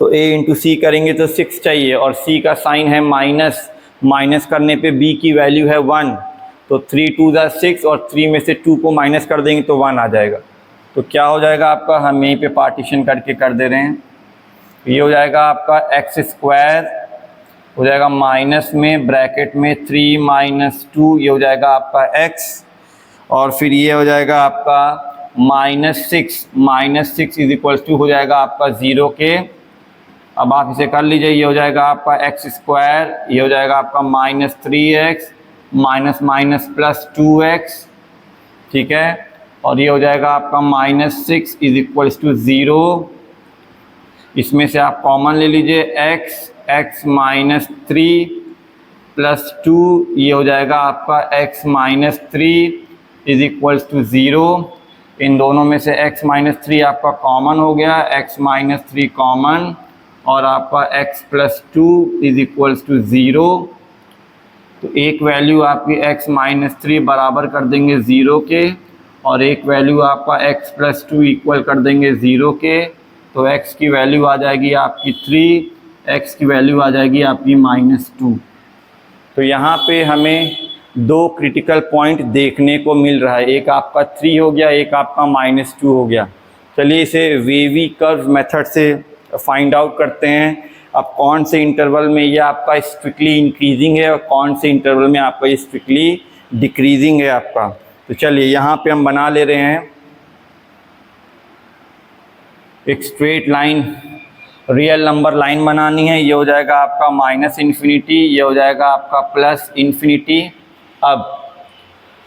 तो a × c करेंगे तो 6 चाहिए और c का साइन है माइनस करने पे b की वैल्यू है 1, तो 3 × 2 = 6 और 3 में से 2 को माइनस कर देंगे तो 1 आ जाएगा। तो क्या हो जाएगा आपका, हम यहीं पे पार्टीशन करके कर दे रहे हैं। ये हो जाएगा आपका x² हो जाएगा माइनस में ब्रैकेट में 3 - 2, ये हो जाएगा आपका x और फिर ये हो जाएगा आपका -6 इज इक्वल्स टू हो जाएगा आपका 0 के। अब आप इसे कर लीजिए, ये हो जाएगा आपका x², ये हो जाएगा आपका -3x माइनस प्लस 2x। ठीक है, और ये हो जाएगा आपका -6 इज इक्वल्स टू 0। इसमें से आप कॉमन ले लीजिए x -3 प्लस 2, ये हो जाएगा आपका x -3 इज इक्वल्स टू 0। इन दोनों में से x -3 आपका कॉमन हो गया, x -3 कॉमन और आपका x + 2 इज इक्वल्स टू 0। तो एक वैल्यू आपकी x -3 बराबर कर देंगे 0 के और एक वैल्यू आपका x + 2 इक्वल कर देंगे 0 के। तो x की वैल्यू आ जाएगी आपकी 3, x की वैल्यू आ जाएगी आपकी -2। तो यहाँ पे हमें 2 क्रिटिकल पॉइंट देखने को मिल रहा है, एक आपका 3 हो गया, एक आपका -2 हो गया। चलिए इसे वेवी कर्व मेथड से फाइंड आउट करते हैं। अब कौन से इंटरवल में ये आपका स्ट्रिक्टली इंक्रीजिंग है और कौन से इंटरवल में आपका ये स्ट्रिक्टली डिक्रीजिंग है आपका। तो चलिए यहाँ पे हम बना ले रहे हैं एक straight line, real number line बनानी है। ये हो जाएगा आपका -∞, ये हो जाएगा आपका +∞। अब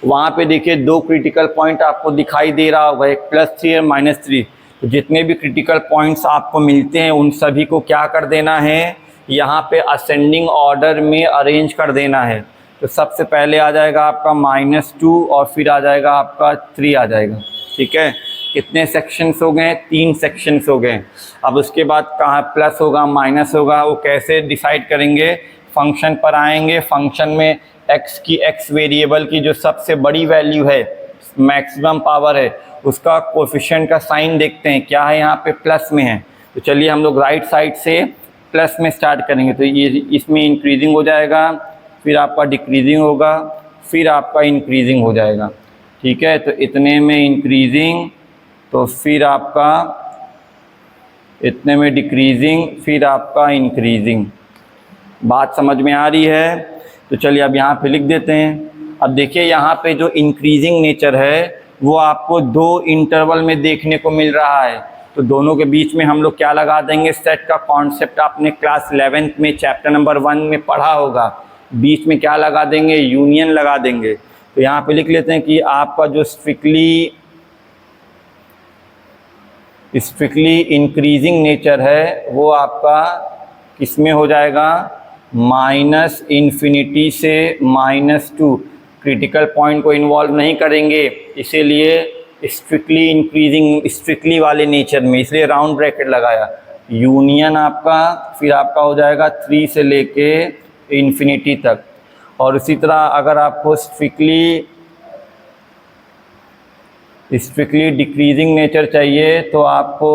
वहाँ पे देखिए 2 क्रिटिकल पॉइंट आपको दिखाई दे रहा होगा, एक +3 और -3। तो जितने भी क्रिटिकल पॉइंट्स आपको मिलते हैं उन सभी को क्या कर देना है, यहाँ पे असेंडिंग ऑर्डर में अरेंज कर देना है। तो सबसे पहले आ जाएगा आपका -2 और फिर आ जाएगा आपका 3 आ जाएगा। ठीक है, कितने सेक्शंस हो गए, 3 सेक्शंस हो गए। अब उसके बाद कहाँ प्लस होगा माइनस होगा वो कैसे डिसाइड करेंगे, फंक्शन पर आएंगे। फंक्शन में एक्स वेरिएबल की जो सबसे बड़ी वैल्यू है, मैक्सिमम पावर है, उसका कोफिशिएंट का साइन देखते हैं, क्या है यहाँ पे प्लस में है। तो चलिए हम लोग राइट साइड से प्लस में स्टार्ट करेंगे। तो ये इसमें इंक्रीजिंग हो जाएगा, फिर आपका डिक्रीजिंग होगा, फिर आपका इंक्रीजिंग हो जाएगा। ठीक है, तो इतने में इंक्रीजिंग, तो फिर आपका इतने में डिक्रीजिंग, फिर आपका इंक्रीजिंग। बात समझ में आ रही है? तो चलिए अब यहाँ पे लिख देते हैं। अब देखिए यहाँ पे जो इंक्रीजिंग नेचर है वो आपको दो इंटरवल में देखने को मिल रहा है। तो दोनों के बीच में हम लोग क्या लगा देंगे, सेट का कॉन्सेप्ट आपने क्लास 11th में चैप्टर नंबर 1 में पढ़ा होगा। बीच में क्या लगा देंगे, यूनियन लगा देंगे। तो यहाँ पे लिख लेते हैं कि आपका जो स्ट्रिक्टली इंक्रीजिंग नेचर है वो आपका किसमें हो जाएगा, माइनस इन्फिनिटी से -2। क्रिटिकल पॉइंट को इन्वॉल्व नहीं करेंगे, इसीलिए स्ट्रिक्टली इंक्रीजिंग, स्ट्रिक्टली वाले नेचर में, इसलिए राउंड ब्रैकेट लगाया। यूनियन आपका फिर आपका हो जाएगा 3 से लेके इन्फिनिटी तक। और इसी तरह अगर आपको स्ट्रिक्टली डिक्रीजिंग नेचर चाहिए तो आपको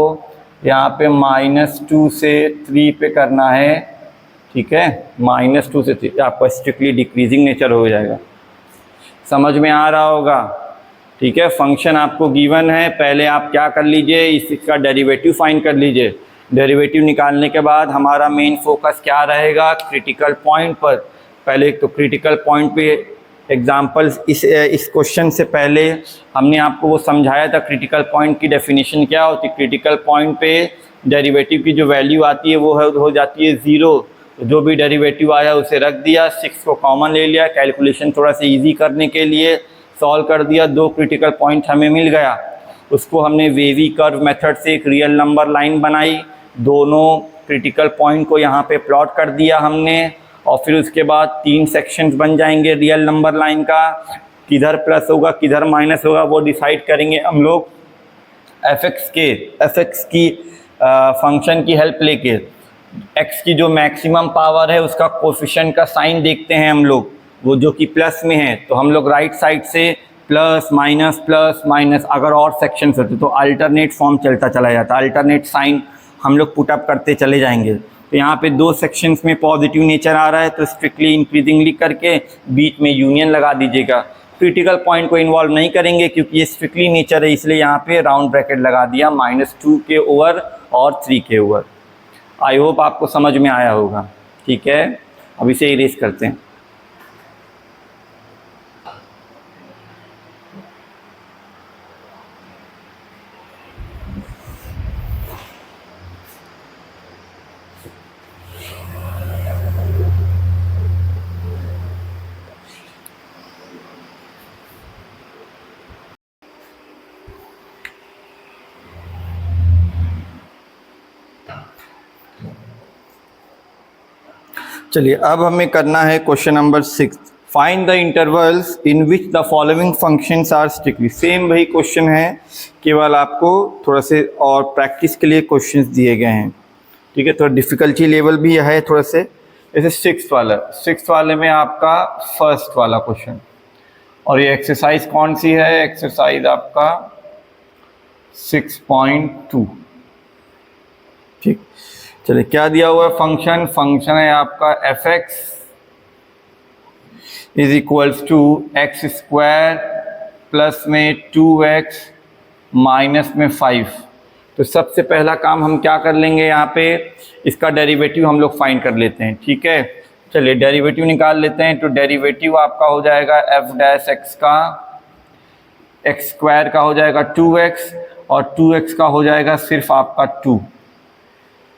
यहाँ पे -2 से 3 पे करना है। ठीक है, -2 से 3 आपका स्ट्रिक्टली डिक्रीजिंग नेचर हो जाएगा। समझ में आ रहा होगा? ठीक है, फंक्शन आपको गिवन है, पहले आप क्या कर लीजिए, इसका डेरिवेटिव फाइंड कर लीजिए। डेरिवेटिव निकालने के बाद हमारा मेन फोकस क्या रहेगा, क्रिटिकल पॉइंट पर। पहले तो क्रिटिकल पॉइंट पे एग्जाम्पल्स, इस क्वेश्चन से पहले हमने आपको वो समझाया था क्रिटिकल पॉइंट की डेफिनेशन क्या होती है। क्रिटिकल पॉइंट पे डेरिवेटिव की जो वैल्यू आती है वो हो जाती है 0। तो जो भी डेरिवेटिव आया उसे रख दिया, 6 को कॉमन ले लिया, कैलकुलेशन थोड़ा सा इजी करने के लिए सॉल्व कर दिया, 2 क्रिटिकल पॉइंट हमें मिल गया। उसको हमने वेवी कर्व मेथड से एक रियल नंबर लाइन बनाई, दोनों क्रिटिकल पॉइंट को यहाँ पे प्लॉट कर दिया हमने, और फिर उसके बाद 3 सेक्शंस बन जाएंगे रियल नंबर लाइन का। किधर प्लस होगा किधर माइनस होगा वो डिसाइड करेंगे हम लोग एफ एक्स की फंक्शन की हेल्प लेके। एक्स की जो मैक्सिमम पावर है उसका कोफिशिएंट का साइन देखते हैं हम लोग, वो जो कि प्लस में है, तो हम लोग राइट साइड से प्लस माइनस, अगर और सेक्शंस होते तो अल्टरनेट फॉर्म चलता चला जाता, अल्टरनेट साइन हम लोग पुटअप करते चले जाएंगे। तो यहाँ पे 2 सेक्शंस में पॉजिटिव नेचर आ रहा है तो स्ट्रिक्टली इंक्रीजिंगली करके बीच में यूनियन लगा दीजिएगा। क्रिटिकल पॉइंट को इन्वॉल्व नहीं करेंगे क्योंकि ये स्ट्रिक्टली नेचर है, इसलिए यहाँ पे राउंड ब्रैकेट लगा दिया -2 के ओवर और 3 के ओवर। आई होप आपको समझ में आया होगा। ठीक है, अब इसे इरेज करते हैं। चलिए अब हमें करना है question number 6, find the intervals in which the following functions are strictly. Same वही क्वेश्चन है, केवल आपको थोड़ा से और प्रैक्टिस के लिए क्वेश्चंस दिए गए हैं। ठीक है, थोड़ा डिफ़िकल्टी लेवल भी है थोड़ा से। जैसे 6th वाले में आपका फर्स्ट वाला क्वेश्चन, और ये एक्सरसाइज कौन सी है, एक्सरसाइज आपका 6.2। ठीक, चलिए क्या दिया हुआ है, फंक्शन है आपका f(x) is equals to x² plus में 2x माइनस में 5। तो सबसे पहला काम हम क्या कर लेंगे, यहाँ पे इसका डेरिवेटिव हम लोग फाइंड कर लेते हैं। ठीक है, चलिए डेरिवेटिव निकाल लेते हैं। तो डेरिवेटिव आपका हो जाएगा f' का, x² का हो जाएगा 2x और 2x का हो जाएगा सिर्फ आपका 2।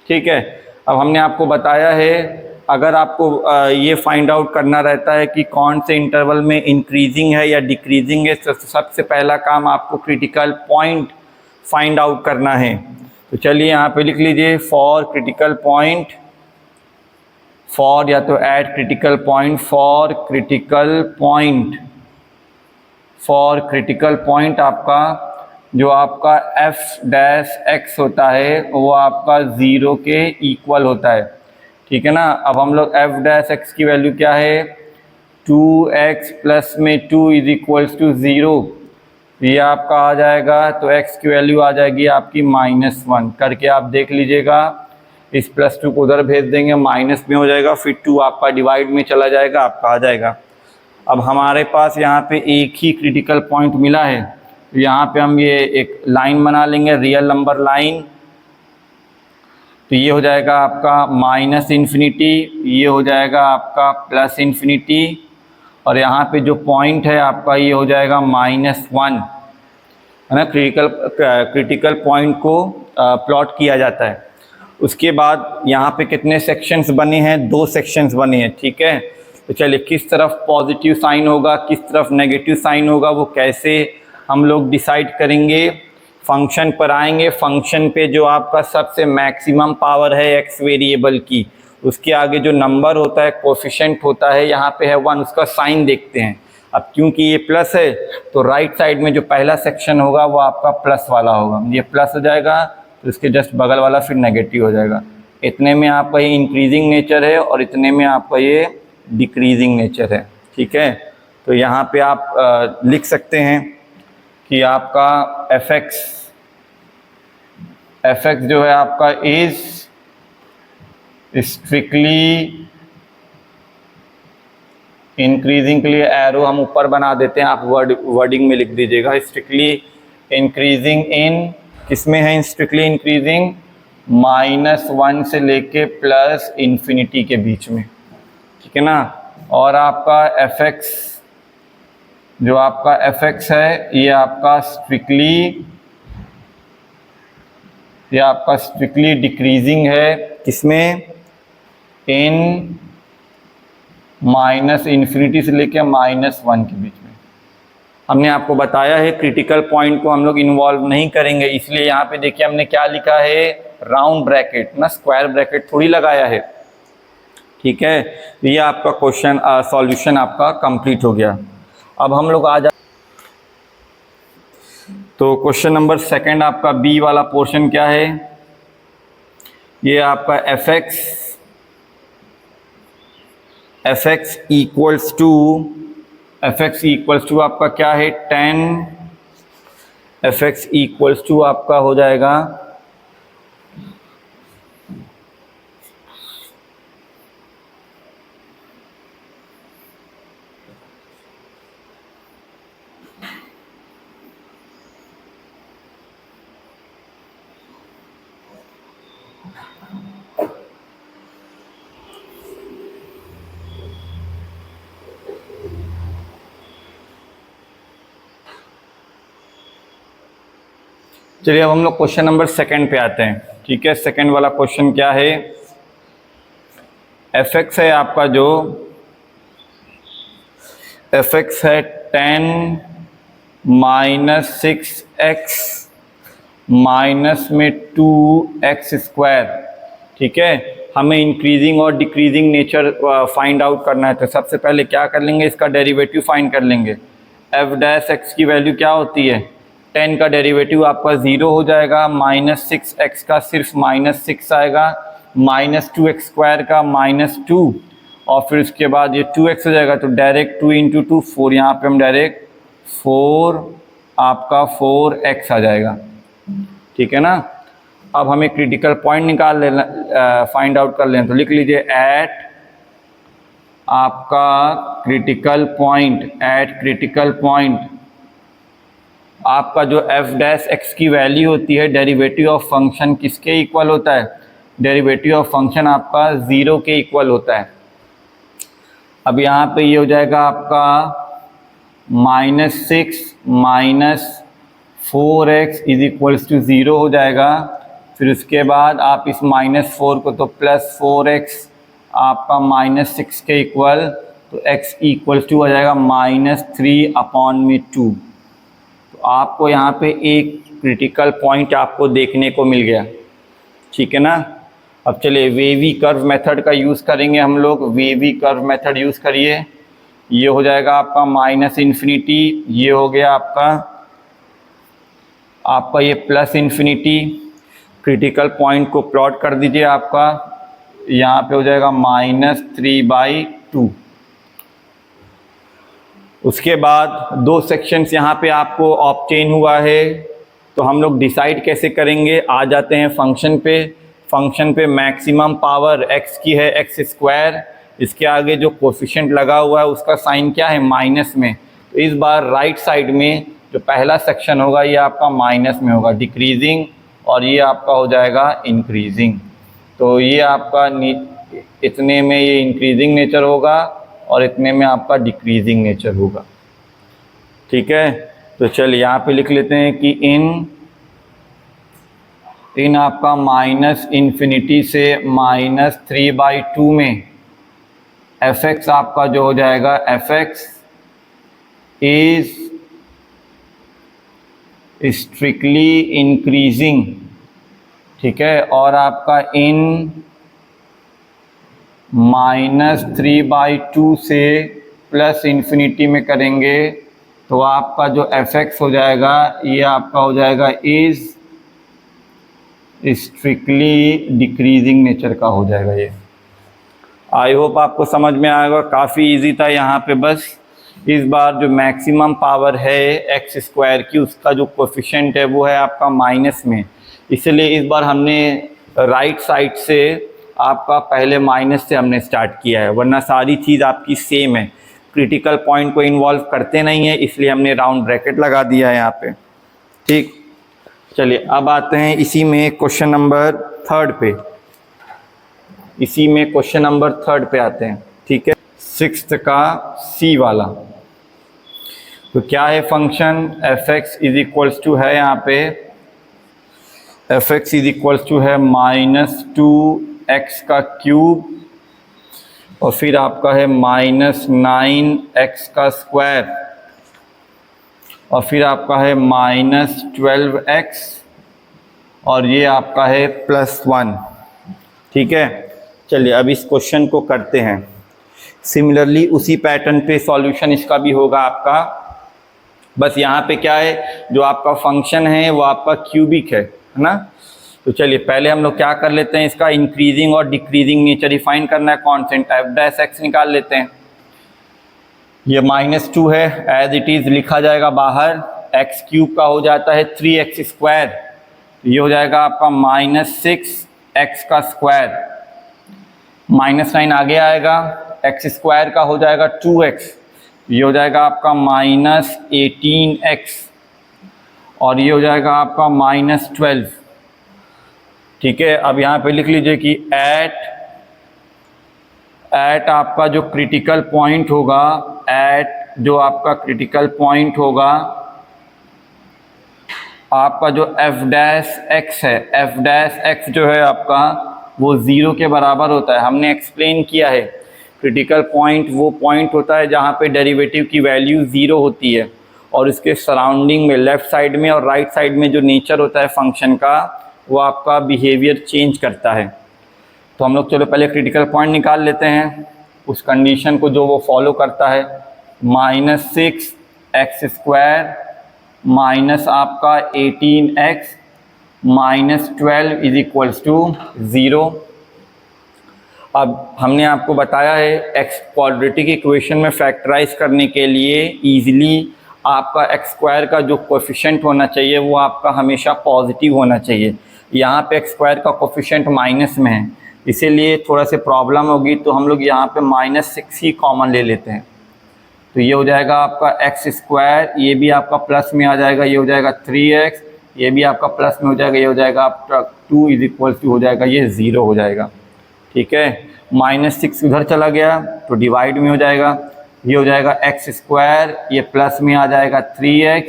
ठीक है, अब हमने आपको बताया है अगर आपको ये फाइंड आउट करना रहता है कि कौन से इंटरवल में इंक्रीजिंग है या डिक्रीजिंग है, तो सबसे पहला काम आपको क्रिटिकल पॉइंट फाइंड आउट करना है। तो चलिए यहाँ पे लिख लीजिए फॉर क्रिटिकल पॉइंट, फॉर या तो at critical point, for critical point आपका जो आपका f' x होता है वो आपका 0 के इक्वल होता है। ठीक है ना। अब हम लोग एफ डैश एक्स की वैल्यू क्या है, 2x प्लस में 2 इज इक्वल्स टू 0, ये आपका आ जाएगा। तो x की वैल्यू आ जाएगी आपकी -1 करके आप देख लीजिएगा। इस +2 को उधर भेज देंगे, माइनस में हो जाएगा, फिर 2 आपका डिवाइड में चला जाएगा, आपका आ जाएगा। अब हमारे पास यहाँ पे एक ही क्रिटिकल पॉइंट मिला है, तो यहाँ पे हम ये एक लाइन बना लेंगे, रियल नंबर लाइन। तो ये हो जाएगा आपका -∞, ये हो जाएगा आपका +∞, और यहाँ पे जो पॉइंट है आपका ये हो जाएगा -1, है ना। क्रिटिकल पॉइंट को प्लॉट किया जाता है। उसके बाद यहाँ पे कितने सेक्शंस बने हैं, 2 सेक्शंस बने हैं, ठीक है। तो चलिए किस तरफ पॉजिटिव साइन होगा, किस तरफ नेगेटिव साइन होगा, वो कैसे हम लोग डिसाइड करेंगे। फंक्शन पर आएंगे, फंक्शन पे जो आपका सबसे मैक्सिमम पावर है एक्स वेरिएबल की, उसके आगे जो नंबर होता है, कोफिशिएंट होता है, यहाँ पे है 1, उसका साइन देखते हैं। अब क्योंकि ये प्लस है तो राइट साइड में जो पहला सेक्शन होगा वो आपका प्लस वाला होगा, ये प्लस हो जाएगा, तो इसके जस्ट बगल वाला फिर नेगेटिव हो जाएगा। इतने में आपका ये इंक्रीजिंग नेचर है और इतने में आपका ये डिक्रीजिंग नेचर है, ठीक है। तो यहाँ पे आप लिख सकते हैं कि आपका एफ एक्स जो है आपका इज स्ट्रिक्टली इंक्रीजिंग, के लिए एरो हम ऊपर बना देते हैं, आप वर्डिंग में लिख दीजिएगा, स्ट्रिक्टली इंक्रीजिंग इन, किसमें है स्ट्रिक्टली इंक्रीजिंग, -1 से लेके +∞ के बीच में, ठीक है ना। और आपका एफ एक्स, जो आपका एफ एक्स है ये आपका स्ट्रिक्टली डिक्रीजिंग है, किसमें, इन -∞ से लेके -1 के बीच में। हमने आपको बताया है क्रिटिकल पॉइंट को हम लोग इन्वॉल्व नहीं करेंगे, इसलिए यहाँ पे देखिए हमने क्या लिखा है, राउंड ब्रैकेट ना, स्क्वायर ब्रैकेट थोड़ी लगाया है, ठीक है। ये आपका क्वेश्चन सॉल्यूशन आपका कंप्लीट हो गया। अब हम लोग आ जा, तो क्वेश्चन नंबर 2 आपका बी वाला पोर्शन क्या है, ये आपका एफ एक्स इक्वल्स टू आपका क्या है 10, एफ एक्स इक्वल्स टू आपका हो जाएगा चलिए अब हम लोग क्वेश्चन नंबर 2 पे आते हैं, ठीक है। सेकंड वाला क्वेश्चन क्या है, एफ एक्स है आपका, जो एफ एक्स है 10 -6x माइनस में 2x², ठीक है। हमें इंक्रीजिंग और डिक्रीजिंग नेचर फाइंड आउट करना है, तो सबसे पहले क्या कर लेंगे, इसका डेरिवेटिव फाइंड कर लेंगे। एफ डैश एक्स की वैल्यू क्या होती है, 10 का डेरिवेटिव आपका 0 हो जाएगा, -6x का सिर्फ -6 आएगा, -2x² का -2, और फिर उसके बाद ये 2x हो जाएगा, तो डायरेक्ट 2 × 2 4, यहाँ पे हम डायरेक्ट 4 आपका 4x आ जाएगा, ठीक है ना। अब हमें क्रिटिकल पॉइंट निकाल लेना, फाइंड आउट कर लें, तो लिख लीजिए एट आपका क्रिटिकल पॉइंट आपका जो एफ डैश एक्स की वैल्यू होती है, डेरिवेटिव ऑफ फंक्शन किसके इक्वल होता है, डेरिवेटिव ऑफ फंक्शन आपका 0 के इक्वल होता है। अब यहाँ पे ये हो जाएगा आपका -6 4x इज इक्वल्स टू 0 हो जाएगा। फिर उसके बाद आप इस -4 को तो +4x आपका -6 के इक्वल, तो x इक्वल्स टू हो जाएगा -3/2। तो आपको यहाँ पे एक क्रिटिकल पॉइंट आपको देखने को मिल गया, ठीक है ना। अब चलिए वेवी कर्व मेथड का यूज़ करेंगे हम लोग, वेवी कर्व मेथड यूज़ करिए। ये हो जाएगा आपका -∞, ये हो गया आपका ये +∞। क्रिटिकल पॉइंट को प्लॉट कर दीजिए आपका, यहाँ पे हो जाएगा -3/2। उसके बाद 2 सेक्शंस यहाँ पे आपको ऑब्टेन हुआ है, तो हम लोग डिसाइड कैसे करेंगे। आ जाते हैं फंक्शन पे। फंक्शन पे मैक्सिमम पावर x की है x², इसके आगे जो कोफिशिएंट लगा हुआ है उसका साइन क्या है, माइनस में। तो इस बार राइट साइड में जो पहला सेक्शन होगा ये आपका माइनस में होगा, डिक्रीजिंग, और ये आपका हो जाएगा इंक्रीजिंग। तो ये आपका इतने में ये इंक्रीजिंग नेचर होगा और इतने में आपका डिक्रीजिंग नेचर होगा। ठीक है, तो चलिए यहाँ पे लिख लेते हैं कि इन आपका -∞ से -3/2 में fx आपका जो हो जाएगा, fx इज स्ट्रिक्टली इंक्रीजिंग। ठीक है, और आपका इन -3/2 से +∞ में करेंगे तो आपका जो fx हो जाएगा ये आपका हो जाएगा इज स्ट्रिक्टली डिक्रीजिंग नेचर का हो जाएगा। ये आई होप आपको समझ में आएगा, काफ़ी इजी था। यहाँ पे बस इस बार जो मैक्सिमम पावर है x² की, उसका जो कोफिशिएंट है वो है आपका माइनस में, इसलिए इस बार हमने राइट साइड से आपका पहले माइनस से हमने स्टार्ट किया है, वरना सारी चीज़ आपकी सेम है। क्रिटिकल पॉइंट को इन्वॉल्व करते नहीं है, इसलिए हमने राउंड ब्रैकेट लगा दिया है यहाँ पे। ठीक, चलिए अब आते हैं इसी में क्वेश्चन नंबर 3 पे। इसी में क्वेश्चन नंबर 3 पे आते हैं। ठीक है, 6th का C वाला। तो क्या है function, fx is equals to है यहाँ पे, fx इज इक्वल्स टू है -2x का क्यूब, और फिर आपका है -9x का स्क्वायर, और फिर आपका है -12x, और ये आपका है +1। ठीक है, चलिए अब इस क्वेश्चन को करते हैं। सिमिलरली उसी पैटर्न पे सॉल्यूशन इसका भी होगा आपका, बस यहाँ पे क्या है, जो आपका फंक्शन है वो आपका क्यूबिक है ना। तो चलिए पहले हम लोग क्या कर लेते हैं, इसका इंक्रीजिंग और डिक्रीजिंग नेचर डिफाइन करना है। कांस्टेंट f' निकाल लेते हैं। ये -2 है, एज इट इज़ लिखा जाएगा बाहर। x³ का हो जाता है 3x², ये हो जाएगा आपका -6x का स्क्वायर, -9 आगे आएगा, x² का हो जाएगा 2x, ये हो जाएगा आपका -18x, और ये हो जाएगा आपका -12। ठीक है, अब यहाँ पे लिख लीजिए कि एट आपका जो क्रिटिकल पॉइंट होगा, जो आपका क्रिटिकल पॉइंट होगा, आपका जो f' है, f' जो है आपका वो 0 के बराबर होता है। हमने एक्सप्लेन किया है, क्रिटिकल पॉइंट वो पॉइंट होता है जहाँ पे डेरिवेटिव की वैल्यू 0 होती है, और इसके सराउंडिंग में लेफ़्ट साइड में और राइट साइड में जो नेचर होता है फंक्शन का, वो आपका बिहेवियर चेंज करता है। तो हम लोग चलो पहले क्रिटिकल पॉइंट निकाल लेते हैं, उस कंडीशन को जो वो फॉलो करता है। -6x² माइनस आपका 18x -12 इज इक्वल्स टू 0। अब हमने आपको बताया है x क्वाड्रेटिक इक्वेशन में फैक्टराइज करने के लिए ईजिली आपका x² का जो कोफिशिएंट होना चाहिए वो आपका हमेशा पॉजिटिव होना चाहिए। यहाँ पे x² का कोफिशिएंट माइनस में है, इसीलिए थोड़ा सा प्रॉब्लम होगी, तो हम लोग यहाँ पे -6 ही कॉमन ले लेते हैं। तो ये हो जाएगा आपका x², ये भी आपका प्लस में आ जाएगा, ये हो जाएगा 3x, ये भी आपका प्लस में हो जाएगा, ये हो जाएगा आपका 2 इज इक्वल्स टू हो जाएगा, ये 0 हो जाएगा। ठीक है, -6 उधर चला गया तो डिवाइड में हो जाएगा, ये हो जाएगा x², ये प्लस में आ जाएगा 3x,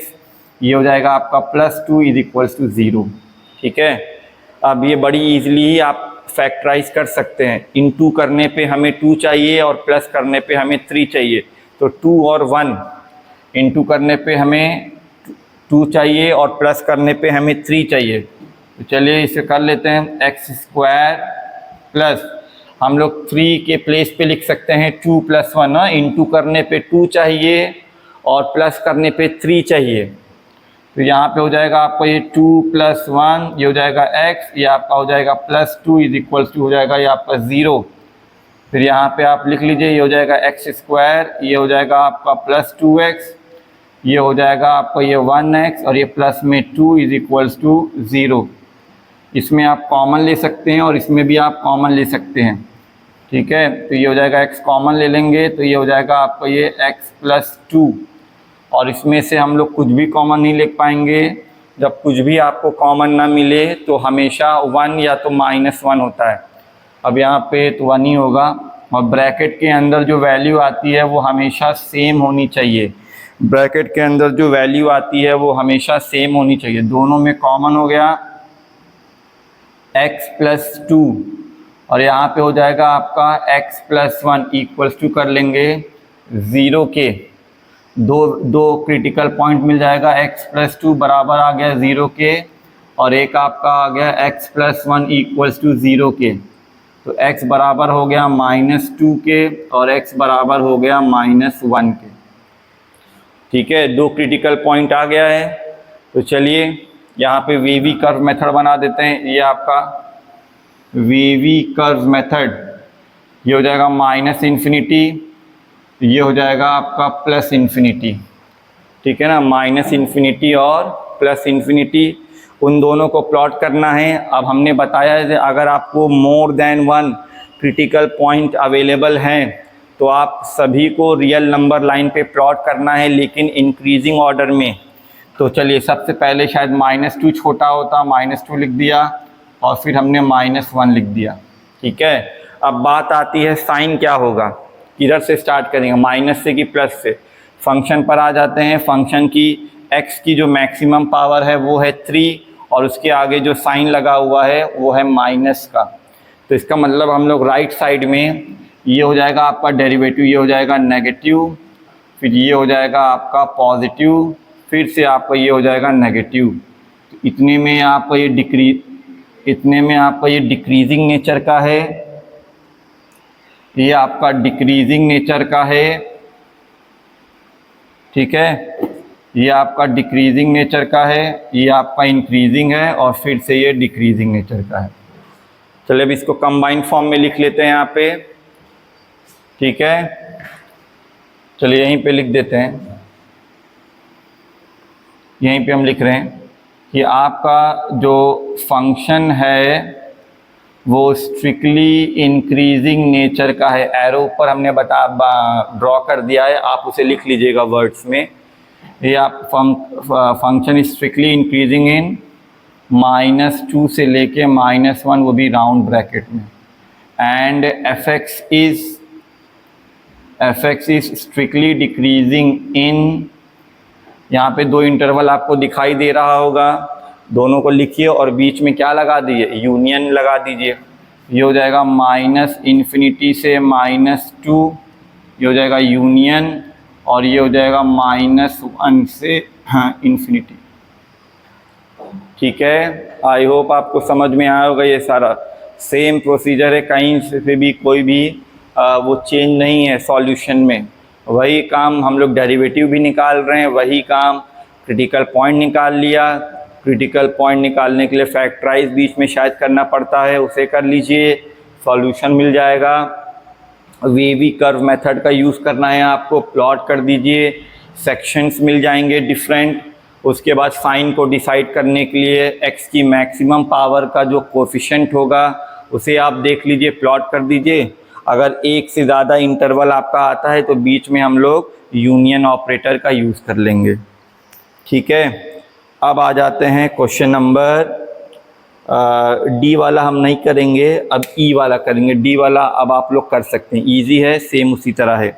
ये हो जाएगा आपका +2 इज इक्वल्स टू 0। ठीक है, अब ये बड़ी ईजिली आप फैक्टराइज कर सकते हैं। इनटू करने पे हमें 2 चाहिए और प्लस करने पे हमें 3 चाहिए, तो 2 और 1 इनटू करने पे हमें 2 चाहिए और प्लस करने पे हमें 3 चाहिए। तो चलिए इसे कर लेते हैं, x² प्लस हम लोग 3 के प्लेस पे लिख सकते हैं 2 + 1। इनटू करने पे 2 चाहिए और प्लस करने पे 3 चाहिए। तो यहाँ पे हो जाएगा आपका ये 2 + 1 ये हो जाएगा x, ये आपका हो जाएगा +2 इज इक्वल्स टू हो जाएगा ये आपका 0। फिर यहाँ पे आप लिख लीजिए ये हो जाएगा x², ये हो जाएगा आपका +2x, ये हो जाएगा आपका ये 1x और ये प्लस में 2 इज इक्वल्स टू 0। इसमें आप कॉमन ले सकते हैं और इसमें भी आप कॉमन ले सकते हैं, ठीक है। तो ये हो जाएगा x कॉमन ले लेंगे तो ये हो जाएगा आपका ये x + 2, और इसमें से हम लोग कुछ भी कॉमन नहीं ले पाएंगे। जब कुछ भी आपको कॉमन ना मिले तो हमेशा 1 या तो -1 होता है। अब यहाँ पे तो 1 ही होगा, और ब्रैकेट के अंदर जो वैल्यू आती है वो हमेशा सेम होनी चाहिए। ब्रैकेट के अंदर जो वैल्यू आती है वो हमेशा सेम होनी चाहिए। दोनों में कॉमन हो गया x + 2, और यहाँ पे हो जाएगा आपका x + 1 इक्वल्स टू कर लेंगे 0 के। दो क्रिटिकल पॉइंट मिल जाएगा, x + 2 बराबर आ गया 0 के, और एक आपका आ गया x + 1 इक्वल्स टू 0 के। तो x बराबर हो गया -2 के और x बराबर हो गया -1 के, ठीक है। दो क्रिटिकल पॉइंट आ गया है। तो चलिए यहाँ पे वेवी कर्व मेथड बना देते हैं। ये आपका वेवी कर्व मेथड, ये हो जाएगा -∞, ये हो जाएगा आपका +∞, ठीक है ना। -∞ और +∞, उन दोनों को प्लॉट करना है। अब हमने बताया है कि अगर आपको more than 1 critical point available हैं तो आप सभी को रियल नंबर लाइन पे प्लॉट करना है, लेकिन इंक्रीजिंग ऑर्डर में। तो चलिए सबसे पहले शायद -2 छोटा होता, -2 लिख दिया, और फिर हमने -1 लिख दिया, ठीक है। अब बात आती है साइन क्या होगा, किधर से स्टार्ट करेंगे, माइनस से कि प्लस से। फंक्शन पर आ जाते हैं। फंक्शन की x की जो मैक्सिमम पावर है वो है 3, और उसके आगे जो साइन लगा हुआ है वो है माइनस का। तो इसका मतलब हम लोग राइट साइड में ये हो जाएगा आपका डेरिवेटिव, ये हो जाएगा नेगेटिव, फिर ये हो जाएगा आपका पॉजिटिव, फिर से आपका ये हो जाएगा नेगेटिव। तो इतने में आपका ये डिक्रीजिंग नेचर का है, ये आपका डिक्रीजिंग नेचर का है, ठीक है। ये आपका डिक्रीजिंग नेचर का है, ये आपका इंक्रीजिंग है, और फिर से ये डिक्रीजिंग नेचर का है। चलिए अब इसको कंबाइंड फॉर्म में लिख लेते हैं यहाँ पे, ठीक है। चलिए यहीं पे लिख देते हैं, यहीं पे हम लिख रहे हैं कि आपका जो फंक्शन है वो स्ट्रिक्टली इंक्रीजिंग नेचर का है। एरो ऊपर हमने ड्रॉ कर दिया है, आप उसे लिख लीजिएगा वर्ड्स में। ये आप फंक्शन स्ट्रिक्टली इंक्रीजिंग इन -2 से लेके -1, वो भी राउंड ब्रैकेट में, and f x is strictly decreasing इन, यहाँ पे 2 इंटरवल आपको दिखाई दे रहा होगा, दोनों को लिखिए और बीच में क्या लगा दीजिए, यूनियन लगा दीजिए। ये हो जाएगा -∞ से -2, ये हो जाएगा यूनियन, और ये हो जाएगा -1 से इन्फिनिटी, ठीक है। आई होप आपको समझ में आया होगा। ये सारा सेम प्रोसीजर है, कहीं से भी कोई भी वो चेंज नहीं है सॉल्यूशन में। वही काम हम लोग डेरिवेटिव भी निकाल रहे हैं, वही काम क्रिटिकल पॉइंट निकाल लिया। क्रिटिकल पॉइंट निकालने के लिए फैक्टराइज बीच में शायद करना पड़ता है, उसे कर लीजिए, सॉल्यूशन मिल जाएगा। वेवी कर्व मेथड का यूज़ करना है आपको, प्लॉट कर दीजिए, सेक्शंस मिल जाएंगे डिफरेंट। उसके बाद साइन को डिसाइड करने के लिए x की मैक्सिमम पावर का जो कोफिशिएंट होगा उसे आप देख लीजिए, प्लॉट कर दीजिए। अगर एक से ज़्यादा इंटरवल आपका आता है तो बीच में हम लोग यूनियन ऑपरेटर का यूज़ कर लेंगे, ठीक है। अब आ जाते हैं क्वेश्चन नंबर डी वाला हम नहीं करेंगे, अब ई वाला करेंगे। डी वाला अब आप लोग कर सकते हैं, इजी है, सेम उसी तरह है।